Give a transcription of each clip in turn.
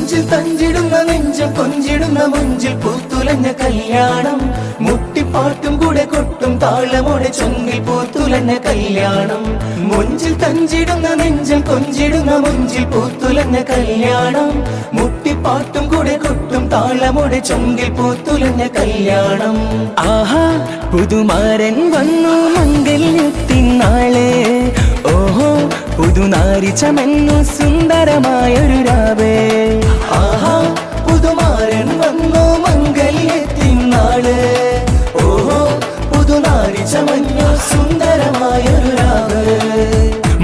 മുഞ്ചിൽ തഞ്ചിടുന്ന നെഞ്ചം കൊഞ്ചിടുന്ന മുഞ്ചിൽ പൂത്തുലഞ്ഞ കല്യാണം മുട്ടിപ്പാട്ടും കൂടെ കൊട്ടും താളമോടെ ചൊങ്കിൽ പൂത്തുലഞ്ഞ കല്യാണം മുഞ്ചിൽ തഞ്ചിടുന്ന നെഞ്ചം കൊഞ്ചിടുന്ന മുഞ്ചിൽ പൂത്തുലഞ്ഞ കല്യാണം മുട്ടിപ്പാട്ടും കൂടെ കൊട്ടും താളമോടെ ചൊങ്കിൽ പൂത്തുലഞ്ഞ കല്യാണം ആഹാ പുതുമാരൻ വന്നു മംഗല്യത്തിനാളെ ഓഹോ പുതുനാരി ചമന്നു സുന്ദരമായൊരു രാവേ ആഹാ പുതുമാരൻ വന്നു മംഗല്യത്തിനാള് ഓഹോ പുതുനാരി ചമന്നു സുന്ദരമായൊരു രാവ്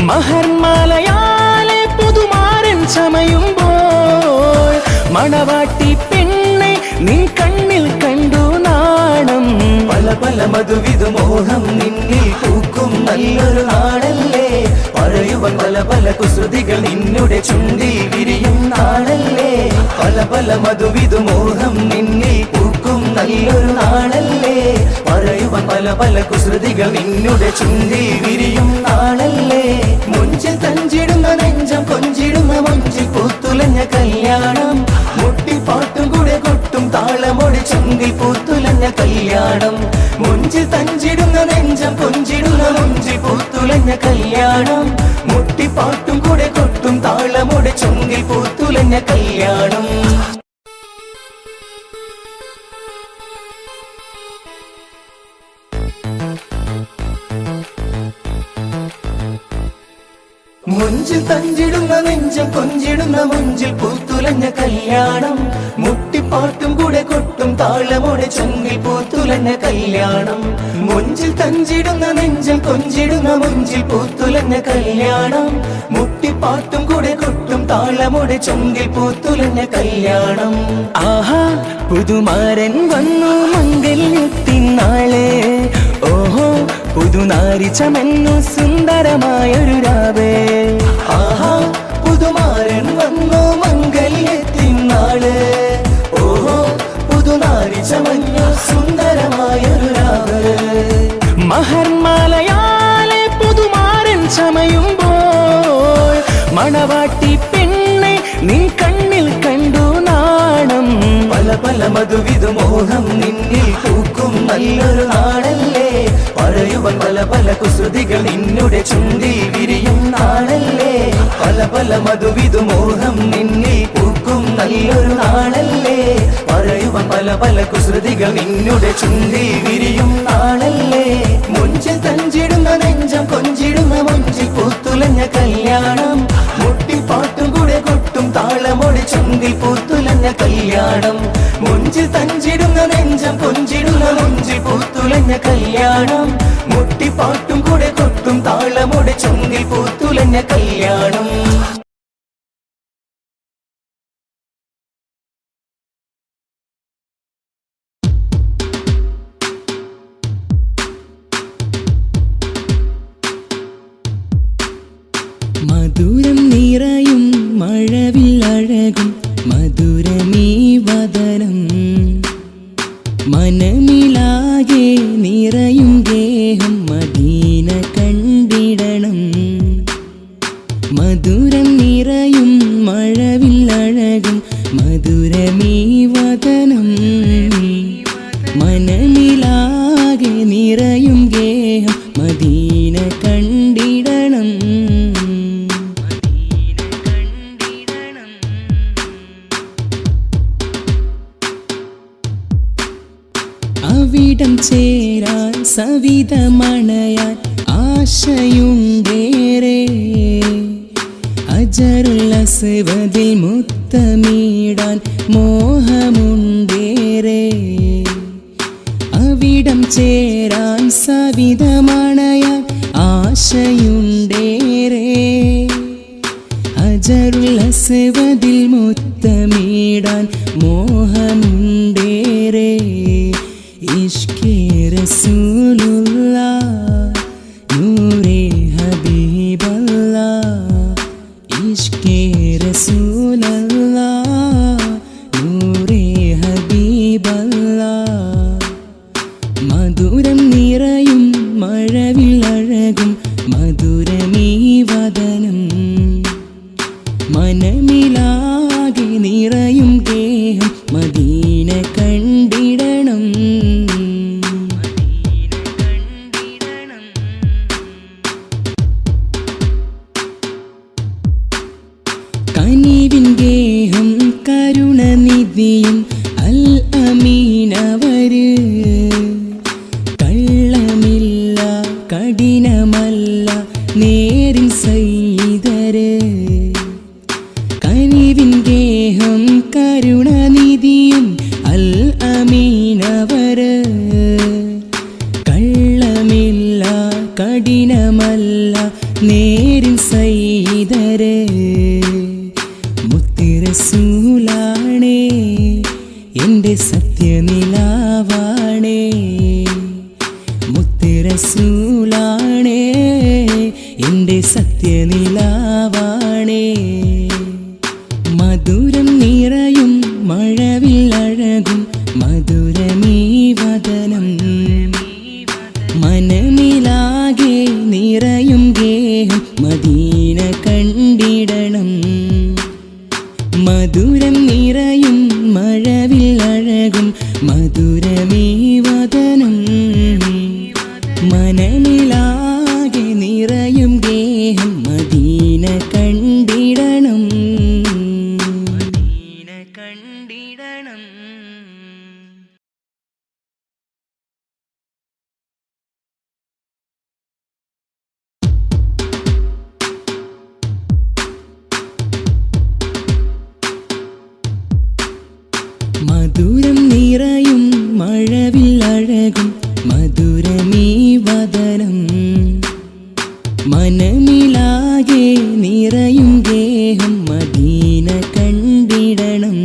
മഹർമാലയാലെ പുതുമാരൻ ചമയുമ്പോൾ മണവാട്ടി പെണ്ണെ നിൻ കണ്ണിൽ കണ്ടു നാണം പല പല മധുവിധു മോഹം നിന്നിൽ പൂക്കും നല്ലൊരു നാടല്ലേ പറയുവൻ പല പല കുസൃതികൾ നിന്നുടെ ചുണ്ടിൽ വിരിയും നാടല്ലേ പല പല മധുവിധു മോഹം നിന്നിൽ പൂക്കും നല്ലൊരു നാടല്ലേ പറയുവൻ പല പല കുസൃതികൾ നിന്നുടെ ചുണ്ടിൽ വിരിയും നാടല്ലേ മുഞ്ചിൽ തഞ്ചിടുന്ന നെഞ്ചം കൊഞ്ചിടുന്ന മുഞ്ചിൽ പൂത്തുലഞ്ഞ കല്യാണം മുട്ടിപ്പാട്ടും കൂടെ കൊട്ടും താളമൊടി ചുണ്ടിൽ പൂത്തുലഞ്ഞ കല്യാണം മുഞ്ചിൽ തഞ്ചിടുന്ന നെഞ്ചം കൊഞ്ചിടുന്ന മുഞ്ചിൽ പൂത്തുലഞ്ഞ കല്യാണം മുട്ടിപ്പാട്ടും കൂടെ കൊട്ടും താളമൊടി ചുണ്ടിൽ പൂത്തുലഞ്ഞ കല്യാണം മുഞ്ചിൽ തഞ്ചിടുന്ന നെഞ്ചം കൊഞ്ചിടുന്ന മുഞ്ചിൽ പൂത്തുലഞ്ഞ കല്യാണം മുട്ടിപ്പാട്ടും കൂടെ കൊട്ടും താളമോടെ ചൊങ്കിൽ പൂത്തുലഞ്ഞ കല്യാണം മുഞ്ചിൽ തഞ്ചിടുന്ന നെഞ്ചം കൊഞ്ചിടുന്ന മുഞ്ചിൽ പൂത്തുലഞ്ഞ കല്യാണം മുട്ടിപ്പാട്ടും കൂടെ കൊട്ടും താളമോടെ ചൊങ്കിൽ പൂത്തുലഞ്ഞ കല്യാണം ആഹാ പുതുമാരൻ വന്നു മംഗല്യത്തിനാളെ ഓഹോ പുതുനാരി ചമന്നു സുന്ദരമായൊരു രാവേ ആഹാ പുതുമാരൻ വന്നു മംഗല്യത്തിനാള് ഓഹോ പുതുനാരി ചമന്നു സുന്ദരമായൊരു രാവ് മഹർമാലയാലെ പുതുമാരൻ ചമയുമ്പോൾ മണവാട്ടി പെണ്ണെ നിൻ കണ്ണിൽ കണ്ടു നാണം പല പല മധുവിധു മോഹം നിന്നിൽ പൂക്കും നല്ലൊരു നാടല്ലേ പറയുവൻ പല പല കുസൃതികൾ നിന്നുടെ ചുണ്ടിൽ വിരിയും നാടല്ലേ പല പല മധുവിധു മോഹം നിന്നിൽ പൂക്കും നല്ലൊരു നാടല്ലേ പറയുവൻ പല പല കുസൃതികൾ നിന്നുടെ ചുണ്ടിൽ വിരിയും നാടല്ലേ മുഞ്ചിൽ തഞ്ചിടുന്ന നെഞ്ചം കൊഞ്ചിടുന്ന മുഞ്ചിൽ പൂത്തുലഞ്ഞ കല്യാണം മുട്ടിപ്പാട്ടും കൂടെ കൊട്ടും താളമൊടി ചുണ്ടിൽ പൂത്തുലഞ്ഞ കല്യാണം മുഞ്ചിൽ തഞ്ചിടുന്ന നെഞ്ചം കൊഞ്ചിടുന്ന മുഞ്ചിൽ പൂത്തുലഞ്ഞ കല്യാണം മുട്ടിപ്പാട്ടും കൂടെ കൊട്ടും താളമൊടി ചുണ്ടിൽ പൂത്തുലഞ്ഞ കല്യാണം മധുരം നിറയും മഴവില്ലഴകും മധുരമീ വദനം മനമിലാകെ നിറയും ഗേഹം മദീന കണ്ടിടണം മധുരം നിറയും മഴവില്ലഴകും മധുരമീ വദനം മനമിലാകെ നിറയും ഗേഹം മദീന കണ്ടിടണം അവിടം ചേരാൻ സവിതമണയാൻ ആശയുണ്ടേറെ അജറുൽ അസ്വദിൽ മുത്തമിടാൻ മോഹമുണ്ടേറെ അവിടം ചേരാൻ സവിതമണയാൻ ആശയുണ്ടേറെ അജറുൽ അസ്വദിൽ മുത്തമിടാൻ മോഹമുണ്ടേറെ ഇഷ്കേ റസൂലുള്ളാഹ് നൂറേ ഹബീബല്ലാഹ് ഇഷ്കേ റസൂലുള്ളാഹ് നൂറേ ഹബീബല്ലാഹ് മധുരം നിറയും മഴവില്ലഴകും മധുരമീ വദനം മനമിലാകെ നിറ കള്ളമില്ല കഠിനമല്ല നേരിൻ സയ്യിദര് കനിവിൻ ഗേഹം കരുണനിധിയും അൽ അമീനവര് കള്ളമില്ല കഠിനമല്ല നേരിൻ സയ്യിദര് മുത്തുറസൂലാണേ എൻ്റെ സത്യനിലാവാണേ മുത്തുറസൂലാണേ എൻ്റെ സത്യനിലാവാണേ മധുരം നിറയും മഴവില്ലഴകും മധുരമീ വദനം മനമിലാകെ നിറയും ഗേഹം മദീന കണ്ടിടണം മധുരം നിറയും മഴവില്ലഴകും മധുരമീ വദനം മനമിലാകെ നിറയും ഗേഹം മദീന കണ്ടിടണം മദീന കണ്ടിടണം. മധുരം നിറയും മഴവില്ലഴകും മധുരമീ വദനം മനമിലാകെ നിറയും ഗേഹം മദീന കണ്ടിടണം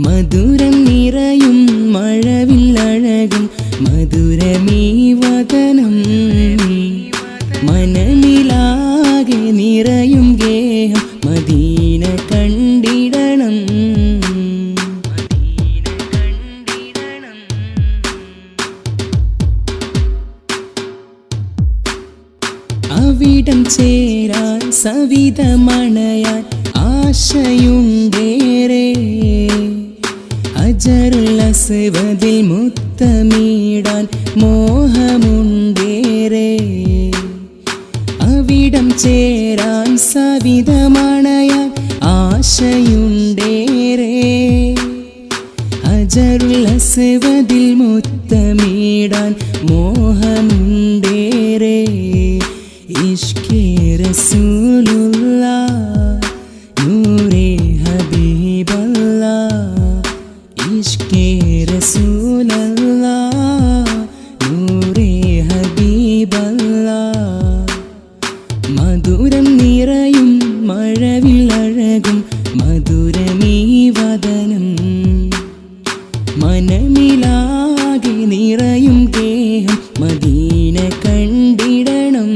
മധുരം നിറയും മഴവില്ലഴകും മധുരമീ വദനം മനമിലാകെ നിറയും ഗേഹം മദീന കണ്ടിടണം. അവിടം ചേരാൻ സവിതമണയാൻ ആശയുണ്ടേറെ ഹജറുൽ അസ്വദിൽ മുത്തമിടാൻ മോഹമുണ്ടേറെ അവിടം ചേരാൻ സവിതമണയാൻ ആശയുണ്ടേറെ ഹജറുൽ അസ്വദിൽ മുത്തമിടാൻ മോഹമുണ്ടേറെ ഇഷ്കേ റസൂലുള്ളാഹ് നൂറേ ഹബീബല്ലാഹ് ഇഷ്കേ റസൂലുള്ളാഹ് നൂറേ ഹബീബല്ലാഹ് മധുരം നിറയും മഴവില്ലഴകും മധുരമീ വദനം മനമിലാകെ നിറയും ഗേഹം മദീന കണ്ടിടണം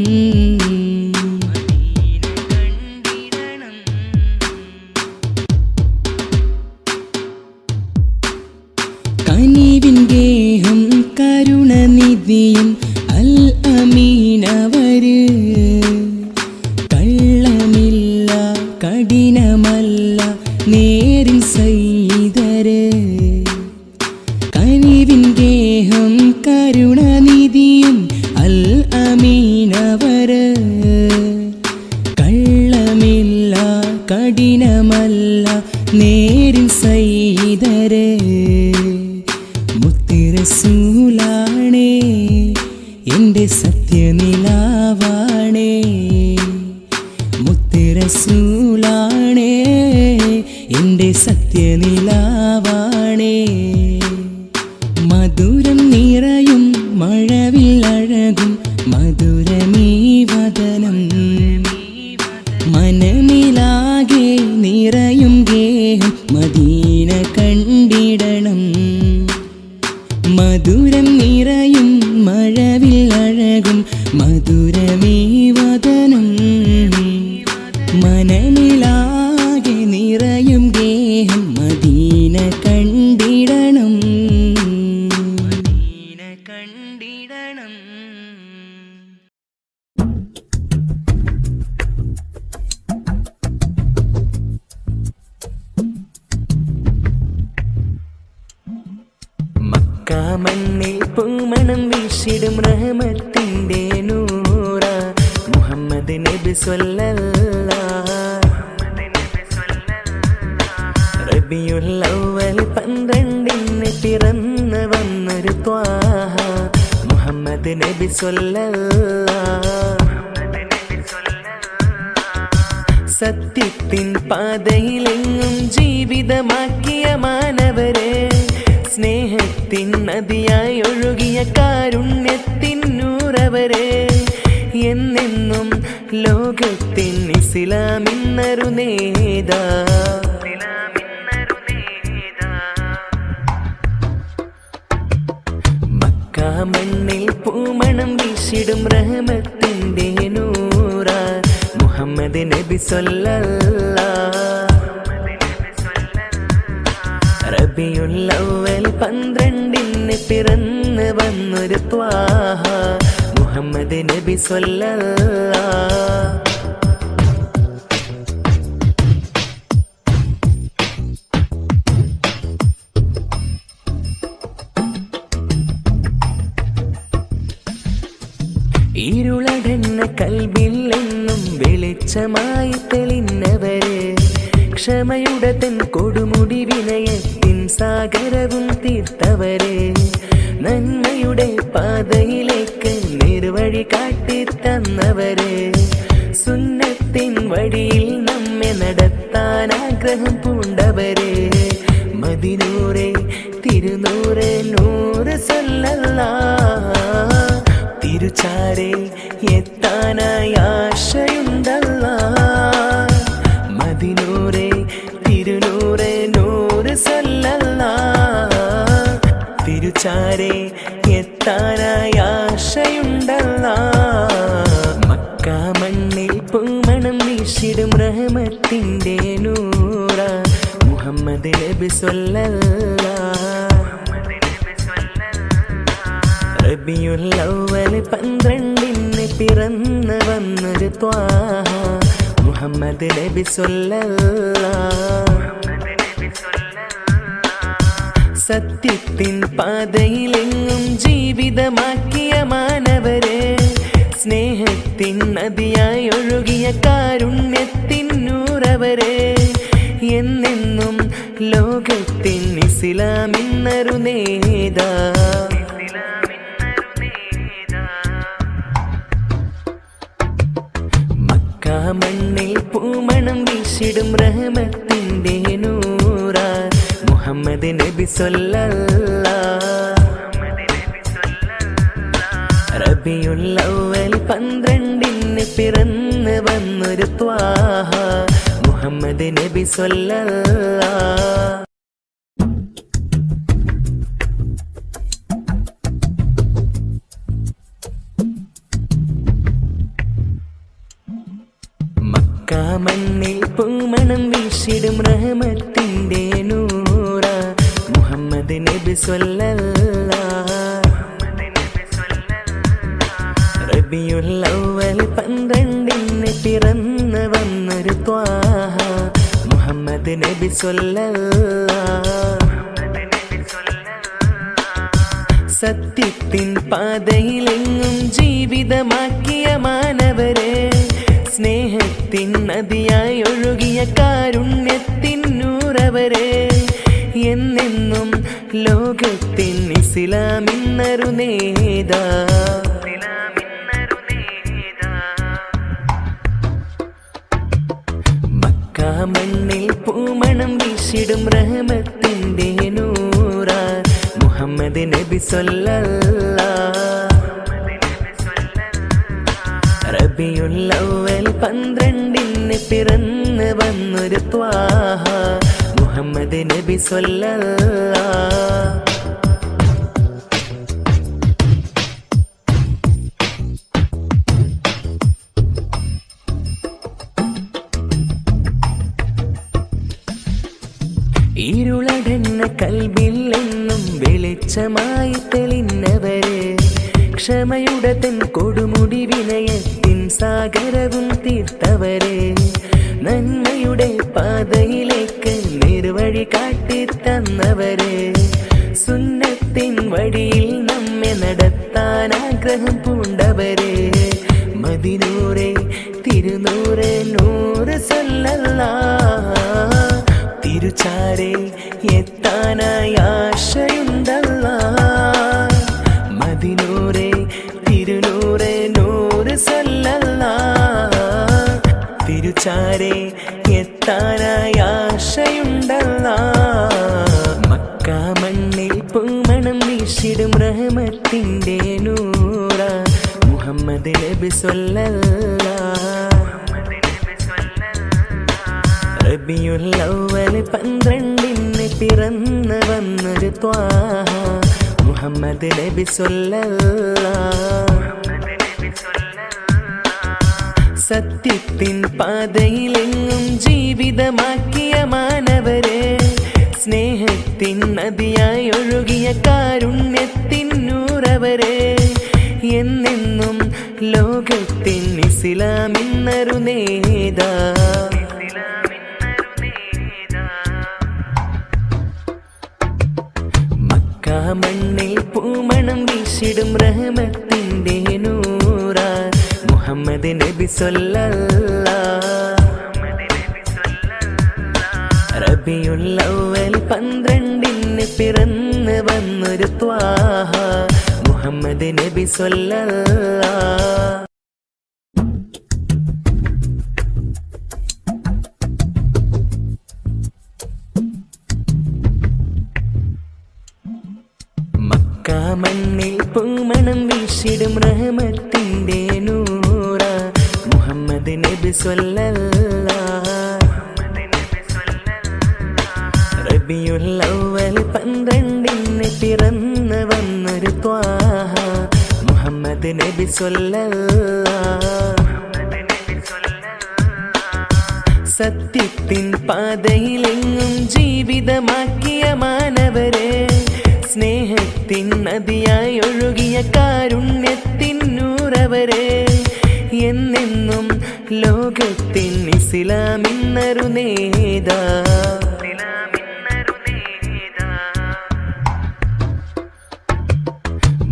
കനിവിൻ ഗേഹം കരുണനിധിയും അൽ അമീനവര് കള്ളമില്ല കഠിനമല്ല നേരിൻ സയ്യിദര് കനിവിൻ ഗേഹം കരുണനിധിയും അൽ അമീനവര് കള്ളമില്ല കഠിനമല്ല നേരിൻ സയ്യിദര് മുത്തുറസൂലാണേ എൻ്റെ സത്യനിലാവാണേ മുത്തുറസൂലാണേ എൻ്റെ സത്യനിലാവാണേ മധുരം നിറയും മഴവില്ലഴകും മധുരമീ വദനം മനമിലാകെ നിറയും ഗേഹം മദീന കണ്ടിടണം മധുരം നിറയും മഴവില്ലഴകും മധുരമീ വദനം മനമിലാകെ നിറയും ഗേഹം മദീന കണ്ടിടണം മദീന കണ്ടിടണം. മണ്ണിൽ പൂമണം വീശിടും റഹ്മത്തിന്റെ നൂറ മുഹമ്മദ് നബി സ്വല്ലല്ലാഹ് റബിയുൽ അവ്വൽ 12 പിറന്ന വന്നൊരു ത്വാഹ മുഹമ്മദ് നബി സ്വല്ലല്ലാഹ്. സത്യത്തിൻ പാതയിലെങ്ങും ജീവിതമാക്കിയ മാനവരെ, സ്നേഹത്തിൻ നദിയായി ഒഴുകിയ കാരുണ്യത്തിൻ നൂറവരെ, എന്നെന്നും ലോകത്തിൻ ഇസ്ലാമിന്നൊരു നേതാ. മക്ക മണ്ണിൽ പൂമണം വീശിടും റഹ്മത്തിന്റെ നൂറ മുഹമ്മദ് നബി സ്വല്ലല്ലാഹ്. റബിയുൽ അവ്വൽ 12 പിറന്ന് വന്നൊരു ത്വാഹ മുഹമ്മദ് നബി സ്വല്ലല്ലാഹ്. ഇരുളടന്ന കൽബിൽ എന്നും വെളിച്ചമായി തെളിഞ്ഞവര്, ക്ഷമയുടെ തൻ കൊടുമുടി വിനയത്തിൻ സാഗരവും തീർത്തവര്, നന്മയുടെ പാതയിലേക്ക് നിർവഴി കാട്ടിത്തന്നവര്, സുന്നത്തിൻ വഴിയിൽ നമ്മെ നടത്താൻ ആഗ്രഹം പൂണ്ടവര്, മദിനൂറെ തിരുനൂറെ നൂറ് സ്വല്ലല്ലാഹ്. തിരുച്ചാരെ എത്താനായി ആശയുണ്ടല്ലാഹ്. മദിനൂറെ തിരുനൂറെ നൂറ് സ്വല്ലല്ലാഹ്. തിരുച്ചാരെ എത്താനായി ആശയുണ്ടല്ലാഹ്. മക്ക മണ്ണിൽ പൂമണം വീശിടും റഹ്മത്തിന്റെ നൂറ മുഹമ്മദ് നബി സ്വല്ലല്ലാഹ്. റബിയുൽ അവ്വൽ 12 പിറന്ന് വന്നൊരു ത്വാഹ മുഹമ്മദ് നബി സ്വല്ലല്ലാഹ്. സത്യത്തിൻ പാതയിലെങ്ങും ജീവിതമാക്കിയ മാനവരെ, സ്നേഹത്തിൻ നദിയായി ഒഴുകിയ കാരുണ്യത്തിൻ നൂറവരെ, എന്നെന്നും ലോകത്തിൻ ഇസ്ലാമിന്നൊരു നേതാ. മക്ക മണ്ണിൽ പൂമണം വീശിടും റഹ്മത്തിന്റെ നൂറ മുഹമ്മദ് നബി സ്വല്ലല്ലാഹ്. റബിയുൽ അവ്വൽ 12 പിറന്ന് വന്നൊരു ത്വാഹ മുഹമ്മദ് നബി സ്വല്ലല്ലാഹ്. മക്ക മണ്ണിൽ പൂമണം വീശിടും റഹ്മത്തിന്റെ നൂറ മുഹമ്മദ് നബി സ്വല്ലല്ലാഹ്. റബിയുൽ അവ്വൽ 12 പിറന്ന് വന്നൊരു ത്വാഹ മുഹമ്മദ് നബി സ്വല്ലല്ലാഹ്. സത്യത്തിൻ പാതയിലെങ്ങും ജീവിതമാക്കിയ മാനവരെ, സ്നേഹത്തിൻ നദിയായി ഒഴുകിയ കാരുണ്യത്തിൻ നൂറവരെ, എന്നെന്നും ലോകത്തിൻ ഇസ്ലാമിന്നൊരു നേതാ. മക്ക മണ്ണിൽ പൂമണം വീശിടും റഹ്മത്തിന്റെ നൂറ മുഹമ്മദ് നബി സ്വല്ലല്ലാഹ്. റബിയുൽ അവ്വൽ 12 പിറന്ന് വന്നൊരു ത്വാഹ മുഹമ്മദ് നബി സ്വല്ലല്ലാഹ്. ഇരുളടന്ന കൽബിൽ എന്നും വെളിച്ചമായി തെളിഞ്ഞവര്, ക്ഷമയുടെ തൻ കൊടുമുടി വിനയത്തിൻ സാഗരവും തീർത്തവര്, നന്മയുടെ പാതയിലേക്ക് നിർവഴി കാട്ടിത്തന്നവര്, സുന്നത്തിൻ വഴിയിൽ നമ്മെ നടത്താൻ ആഗ്രഹം പൂണ്ടവര്, മദിനൂറെ തിരുനൂറെ നൂറ് സ്വല്ലല്ലാഹ്. തിരുച്ചാരെ എത്താനായി ആശയുണ്ടല്ലാഹ്. വീശിടും റഹ്മത്തിൻ്റെ നൂറ മുഹമ്മദ് നബി സ്വല്ലല്ലാഹ്. റബിയുൽ അവ്വൽ 12 പിറന്നു വന്നൊരു ത്വാഹ മുഹമ്മദ് നബി സ്വല്ലല്ലാഹ്. സത്യത്തിൻ പാതയിലെങ്ങും ജീവിതമാക്കിയ മാനവരെ, സ്നേഹത്തിൻ നദിയായി ഒഴുകിയ കാരുണ്യത്തിൻ നൂറവരെ, എന്നെന്നും ലോകത്തിൻ ഇസ്ലാമിന്നൊരു നേതാ. മക്ക മണ്ണിൽ പൂമണം വീശിടും റഹ്മത്തിൻ്റെ നൂറ മുഹമ്മദ് നബി സ്വല്ലല്ലാഹ്. റബിയുൽ അവ്വൽ 12 പിറന്നു വന്നൊരു ത്വാഹ മുഹമ്മദ് നബി സ്വല്ലല്ലാഹ്. മക്ക മണ്ണിൽ പൂമണം വീശിടും റഹ്മത്തിൻ്റെ നൂറ മുഹമ്മദ് നബി സ്വല്ലല്ലാഹ്. റബിയുൽ അവ്വൽ 12 പിറന്നു വന്നൊരു ത്വാഹ മുഹമ്മദ് നബി സ്വല്ലല്ലാഹ്. സത്യത്തിൻ പാതയിലെങ്ങും ജീവിതമാക്കിയ മാനവരെ, സ്നേഹത്തിൻ നദിയായി ഒഴുകിയ കാരുണ്യത്തിൻ നൂറവരെ, എന്നെന്നും ലോകത്തിൻ ഇസ്ലാമിന്നൊരു നേതാ.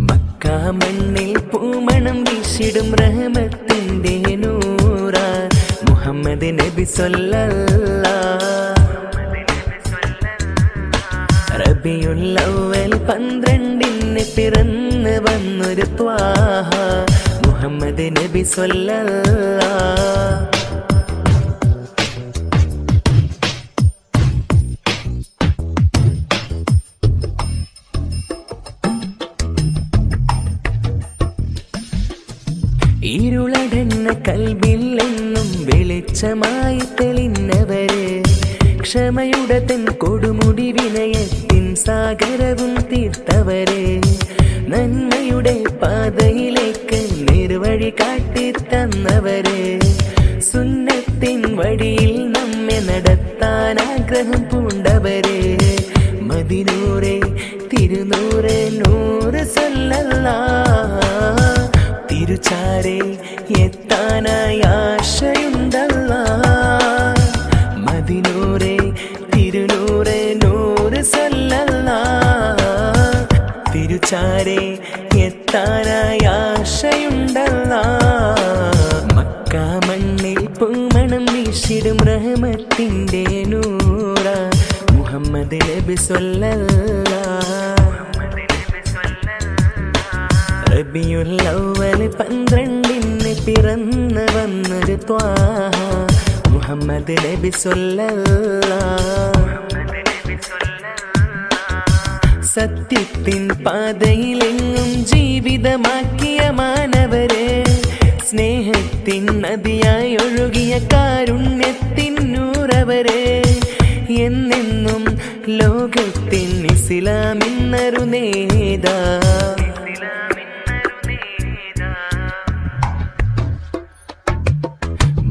മക്ക മണ്ണിൽ പൂമണം വീശിടും റഹ്മത്തിൻ്റെ നൂറ മുഹമ്മദ് നബി സ്വല്ലല്ലാഹ്. റബിയുൽ അവ്വൽ 12 പിറന്നു വന്നൊരു ത്വാഹ മുഹമ്മദ് നബി സ്വല്ലല്ലാഹ്. ഇരുളടന്ന കൽബിലെന്നും വെളിച്ചമായി തെളിഞ്ഞവര്, ക്ഷമയുടെ തൻ കൊടുമുടി വിനയത്തിൻ സാഗരവും തീർത്തവരെ, നന്മയുടെ പാതയിലേക്ക് നിർവഴി കാട്ടിത്തന്നവരെ, സുന്നത്തിൻ വഴിയിൽ നമ്മെ നടത്താൻ ആഗ്രഹം പൂണ്ടവരെ, മദിനൂറെ തിരുനൂറെ നൂറ് സ്വല്ലല്ലാഹ്. തിരുചാരെ എത്താനായി ആശയുണ്ടല്ലാഹ്. മദിനൂറെ തിരുനൂറെ നൂറ് സ്വല്ലല്ലാഹ്. തിരുചാരെ എത്താനായി ആശയുണ്ടല്ലാഹ്. മക്ക മണ്ണിൽ പൂമണം വീശിടും റഹ്മത്തിൻ്റെ നൂറ മുഹമ്മദ് നബി സ്വല്ലല്ലാഹ്. റബിയുൽ അവ്വൽ 12 പിറന്നു വന്നൊരു ത്വാഹ മുഹമ്മദ് നബി സ്വല്ലല്ലാഹ്. സത്യത്തിൻ പാതയിലെങ്ങും ജീവിതമാക്കിയ മാനവരെ, സ്നേഹത്തിൻ നദിയായി ഒഴുകിയ കാരുണ്യത്തിൻ നൂറവരെ, എന്നെന്നും ലോകത്തിൻ ഇസ്ലാമിന്നൊരു നേതാ.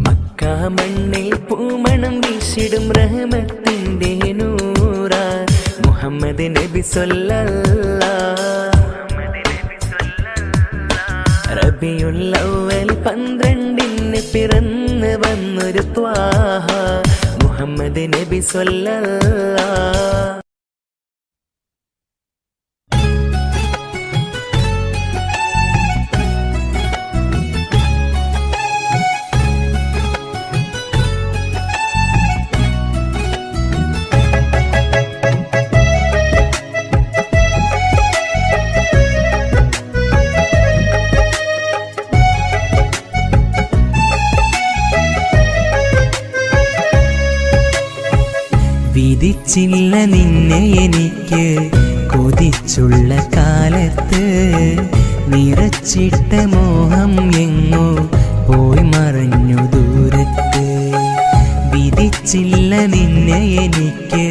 മക്ക മണ്ണിൽ പൂമണം വീശിടും റഹ്മത്തിൻ്റെ നൂറ മുഹമ്മദ് നബി സ്വല്ലല്ലാഹ്. റബിയുൽ അവ്വൽ 12 പിറന്നു വന്നൊരു ത്വാഹ മുഹമ്മദ് നബി സ്വല്ലല്ലാഹ്. വിധിച്ചില്ല നിന്നെ എനിക്ക് കൊതി കൊതിച്ചുള്ള കാലത്ത് നിറച്ചിട്ട മോഹം എങ്ങോ പോയി മറഞ്ഞു ദൂരത്ത്. വിധിച്ചില്ല നിന്നെ എനിക്ക്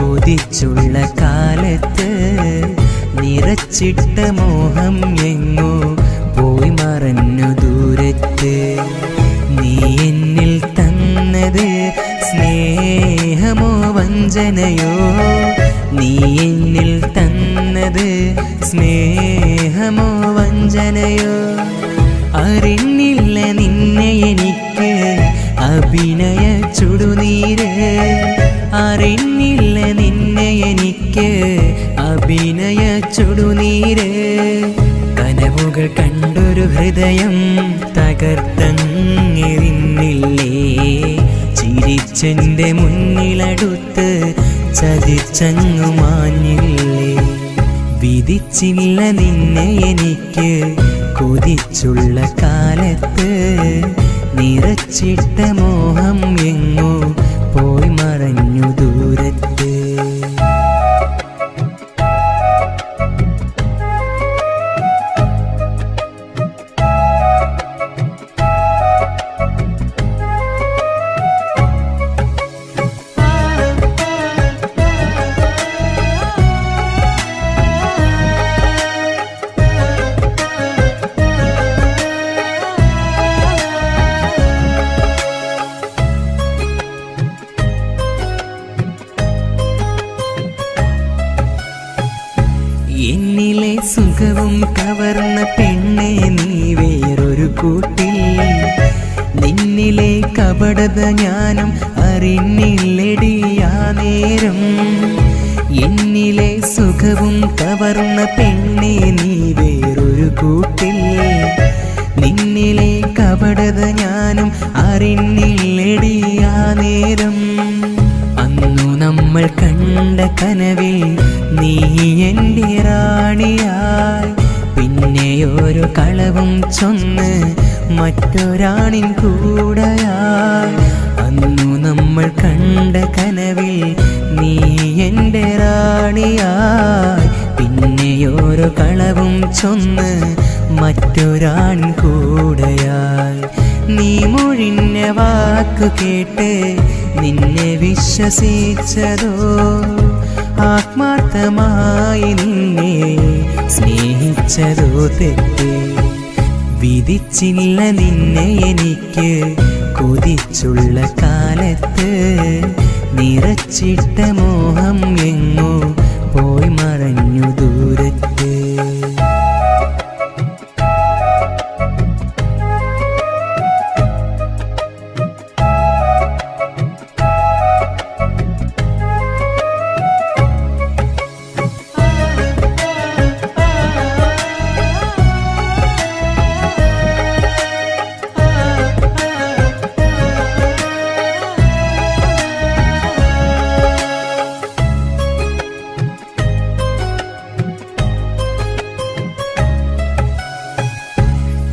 കൊതിച്ചുള്ള കാലത്ത് നിറച്ചിട്ട മോഹം എങ്ങോ പോയി മറഞ്ഞു ദൂരത്ത്. നീ എന്നിൽ തന്നത് സ്നേഹമോ വഞ്ചനയോ, നീ എന്നിൽ തന്നത് സ്നേഹമോ വഞ്ചനയോ, അറിഞ്ഞില്ല നിന്നെ എനിക്ക് അഭിനയ ചുടുനീര്, അറിഞ്ഞില്ല നിന്നെ എനിക്ക് അഭിനയ ചുടുനീര്. കനവുകൾ കണ്ടൊരു ഹൃദയം തകർത്തങ്ങിരുന്നില്ലേ, ചിരിച്ചെന്റെ മുന്നിലടുത്ത് ചതിച്ചങ്ങു മാഞ്ഞില്ലേ. വിധിച്ചില്ല നിന്നെ എനിക്ക് കൊതിച്ചുള്ള കാലത്ത് നിറച്ചിട്ട മോഹം എങ്ങോ പോയി മറഞ്ഞു ദൂരത്ത്. എന്നിലെ സുഖവും കവർന്ന പെണ്ണെ നീ വേറൊരു കൂട്ടിൽ, നിന്നിലെ കപടത ഞാനും അറിഞ്ഞില്ലടിയാ നേരം. എന്നിലെ സുഖവും കവർന്ന പെണ്ണെ നീ വേറൊരു കൂട്ടിൽ, നിന്നിലെ കപടത ഞാനും അറിഞ്ഞില്ലടിയാ നേരം. അന്നു നമ്മൾ കണ്ട കനവിൽ നീ എൻ്റെ റാണിയായി, പിന്നെ ഒരു കളവും ചൊന്ന് മറ്റൊരാണിൻ കൂടെയായി. അന്നു നമ്മൾ കണ്ട കനവിൽ നീ എൻ്റെ റാണിയായി, പിന്നെ ഒരു കളവും ചൊന്ന് മറ്റൊരാൺ കൂടെയായി. നീ മൊഴിഞ്ഞ വാക്കു കേട്ട് നിന്നെ വിശ്വസിച്ചതോ, ആത്മാർത്ഥമായി നിന്നെ സ്നേഹിച്ചതോ തെറ്റ്. വിധിച്ചില്ല നിന്നെ എനിക്ക് കൊതിച്ചുള്ള കാലത്ത് നിറച്ചിട്ട മോഹം എങ്ങോ പോയി മറഞ്ഞു ദൂരത്ത്.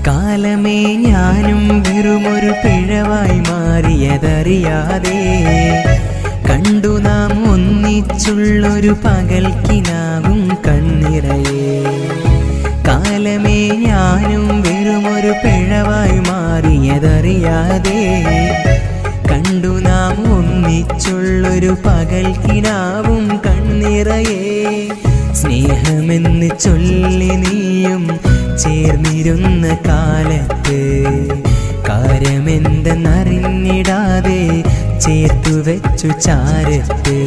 കാലമേ ഞാനും വെറുമൊരു പിഴവായി മാറിയതറിയാതെ, കണ്ടു നാം ഒന്നിച്ചുള്ളൊരു പകൽക്കിനാവും കണ്ണിറയെ. കാലമേ ഞാനും വെറുമൊരു പിഴവായി മാറിയതറിയാതെ, കണ്ടു നാം ഒന്നിച്ചുള്ളൊരു പകൽക്കിനാവും കണ്ണിറയെ. സ്നേഹമെന്ന് ചൊല്ലി നീയും ചേർന്നിരുന്ന കാലത്ത് കാര്യമെന്തെന്നറിഞ്ഞിടാതെ ചേർത്തു വെച്ചു ചാരത്ത്.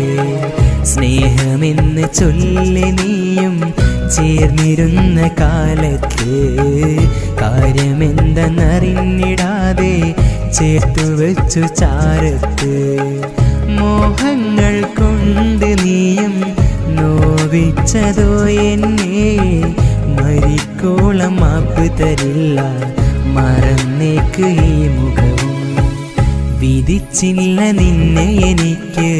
സ്നേഹമെന്ന് ചൊല്ലി നീയും ചേർന്നിരുന്ന കാലത്ത് കാര്യമെന്തെന്നറിഞ്ഞിടാതെ ചേർത്തു വെച്ചു ചാരത്ത്. മോഹങ്ങൾ കൊണ്ട് നീയും നോവിച്ചതോ എന്നെ, മരിക്കോളം മാപ്പ് തരില്ല മറന്നേക്ക് ഈ മുഖവും. വിധിച്ചില്ല നിന്നെ എനിക്ക്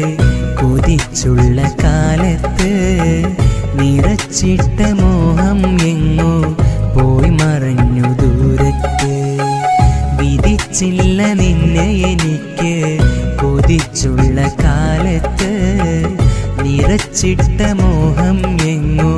കൊതിച്ചുള്ള കാലത്ത് നിറച്ചിട്ട മോഹം എങ്ങോ പോയി മറഞ്ഞു ദൂരത്ത്. വിധിച്ചില്ല നിന്നെ എനിക്ക് കൊതിച്ചുള്ള കാലത്ത് നിറച്ചിട്ട മോഹം എങ്ങോ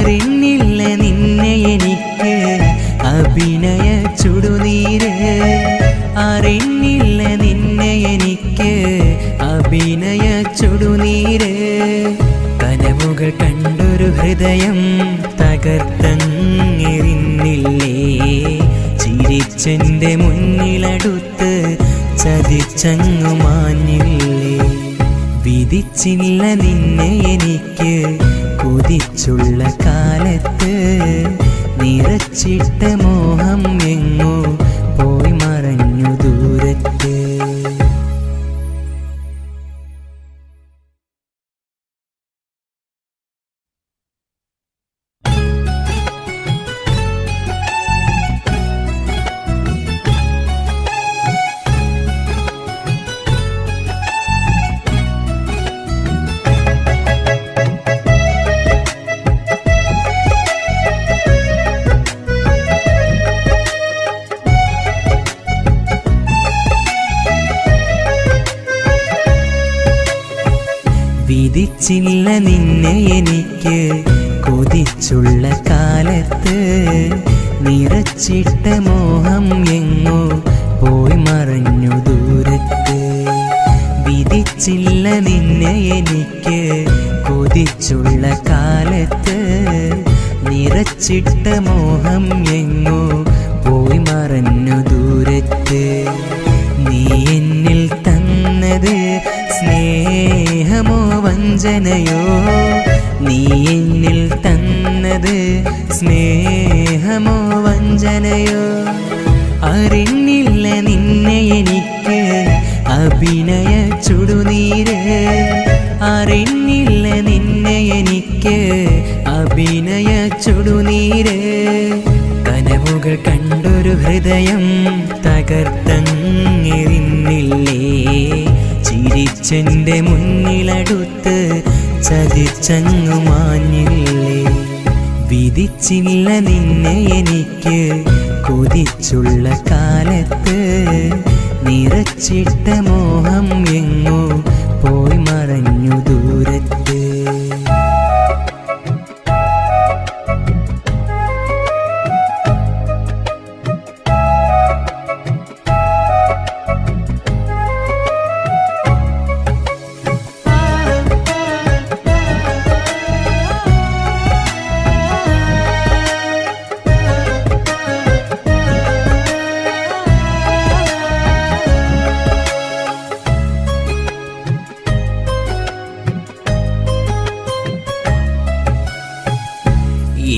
അറിഞ്ഞില്ല നിന്നെ എനിക്ക് അഭിനയ ചുടുനീര്, അറിഞ്ഞില്ല നിന്നെ എനിക്ക് അഭിനയ ചുടുനീര്. കനവുകൾ കണ്ടൊരു ഹൃദയം തകർത്തെറിഞ്ഞില്ലേ, ചിരിച്ചെൻ്റെ മുന്നിലടുത്ത് ചതിച്ചങ്ങു മാഞ്ഞില്ലേ. വിധിച്ചില്ല നിന്നെ എനിക്ക് കൊതിച്ചുള്ള കാലത്ത്, നിറച്ചിട്ട മോഹം എങ്ങോ പോയി മറഞ്ഞു ദൂരത്ത്. വിധിച്ചില്ല നിന്നെ എനിക്ക് കൊതിച്ചുള്ള കാലത്ത്, നിറച്ചിട്ട മോഹം എങ്ങോ പോയി മറഞ്ഞു ദൂരത്ത്. വിധിച്ചില്ല നിന്നെ എനിക്ക് കൊതിച്ചുള്ള കാലത്ത്, നിറച്ചിട്ട മോഹം എങ്ങോ പോയി മറഞ്ഞു ദൂരത്ത്. നീ എന്നിൽ തന്നത് സ്നേഹമോ വഞ്ചനയോ, നീ എന്നിൽ തന്നത് സ്നേഹമോ വഞ്ചനയോ. അറിഞ്ഞില്ല നിന്നെ എനിക്ക് അഭിനയ ചുടുനീര്, അറിഞ്ഞില്ല നിന്നെ എനിക്ക് അഭിനയ ചുടുനീര്. കനവുകൾ കണ്ടൊരു ഹൃദയം തകർത്തെറിഞ്ഞില്ലേ, ചിരിച്ചെൻ്റെ മുന്നിലടുത്ത് ചതിച്ചങ്ങു മാഞ്ഞില്ലേ. വിധിച്ചില്ല നിന്നെ എനിക്ക് കൊതിച്ചുള്ള കാലത്ത്, നിറച്ചിട്ട മോഹം എങ്ങോ പോയി മറഞ്ഞു ദൂരത്ത്.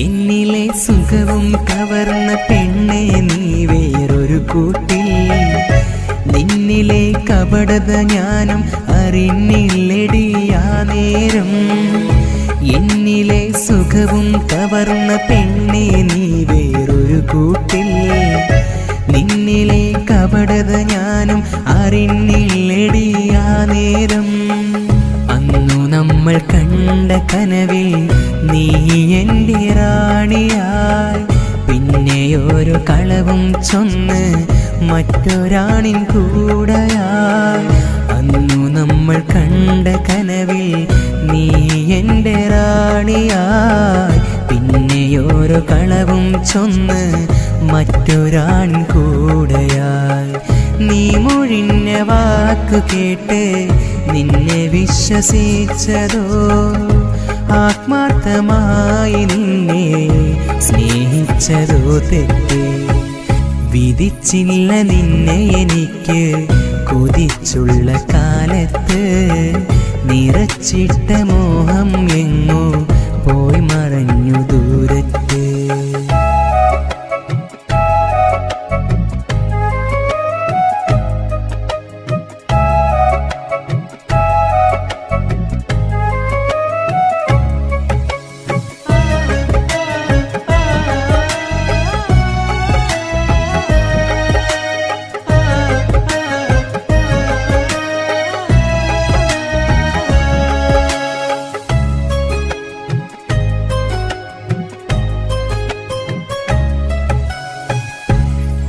എന്നിലെ സുഖവും കവർന്ന പെണ്ണെ നീ വേറൊരു കൂട്ടിൽ, നിന്നിലെ കപടത ഞാനും അറിഞ്ഞില്ലടിയാ നേരം. എന്നിലെ സുഖവും കവർന്ന പെണ്ണെ നീ വേറൊരു കൂട്ടിൽ, നിന്നിലെ കപടത ഞാനും അറിഞ്ഞില്ലടിയാ നേരം. അന്നു നമ്മൾ കണ്ട കനവിൽ നീ എൻ്റെ റാണിയായി, പിന്നെയൊരു കളവും ചൊന്ന് മറ്റൊരാണിൻ കൂടെയായി. അന്നു നമ്മൾ കണ്ട കനവിൽ നീ എൻ്റെ റാണിയായി, പിന്നെയൊരു കളവും ചൊന്ന് മറ്റൊരാണിൻ കൂടെയായി. നീ മൊഴിഞ്ഞ വാക്കു കേട്ട് നിന്നെ വിശ്വസിച്ചതോ, ആത്മാർത്ഥമായി നിന്നെ സ്നേഹിച്ചതോ തെറ്റ്. വിധിച്ചില്ല നിന്നെ എനിക്ക് കൊതിച്ചുള്ള കാലത്ത്, നിറച്ചിട്ട മോഹം എങ്ങോ പോയി മറഞ്ഞു ദൂരത്ത്.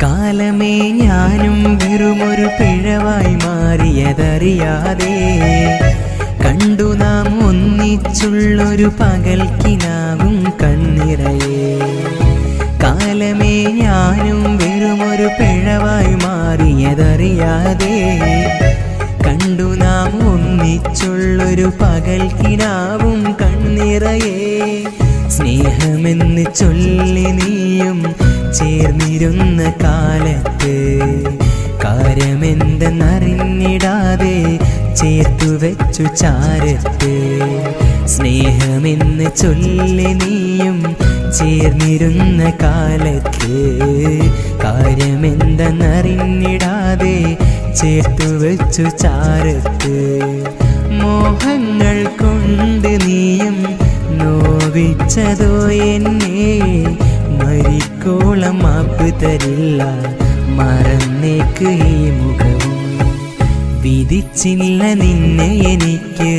കാലമേ ഞാനും വെറുമൊരു പിഴവായി മാറിയതറിയാതെ, കണ്ടു നാം നാം ഒന്നിച്ചുള്ളൊരു പകൽക്കിനാവും കണ്ണിറയെ. കാലമേ ഞാനും വെറുമൊരു പിഴവായി മാറിയതറിയാതെ കണ്ടു നാം ഒന്നിച്ചുള്ളൊരു പകൽക്കിനാവും കണ്ണിറയെ. സ്നേഹമെന്ന് ചൊല്ലി നീയും ചേർന്നിരുന്ന കാലത്ത് കാര്യമെന്തെന്നറിഞ്ഞിടാതെ ചേർത്തു വെച്ചു ചാരത്ത്. സ്നേഹമെന്ന് ചൊല്ലി നീയും ചേർന്നിരുന്ന കാലത്ത് കാര്യമെന്തെന്നറിഞ്ഞിടാതെ ചേർത്തു വെച്ചു ചാരത്ത്. മോഹങ്ങൾ കൊണ്ട് നീയും നോവിച്ചതോ എന്നെ, മരിക്കോളം മാപ്പ് തരില്ല മറന്നേക്ക് ഈ മുഖവും. വിധിച്ചില്ല നിന്നെ എനിക്ക്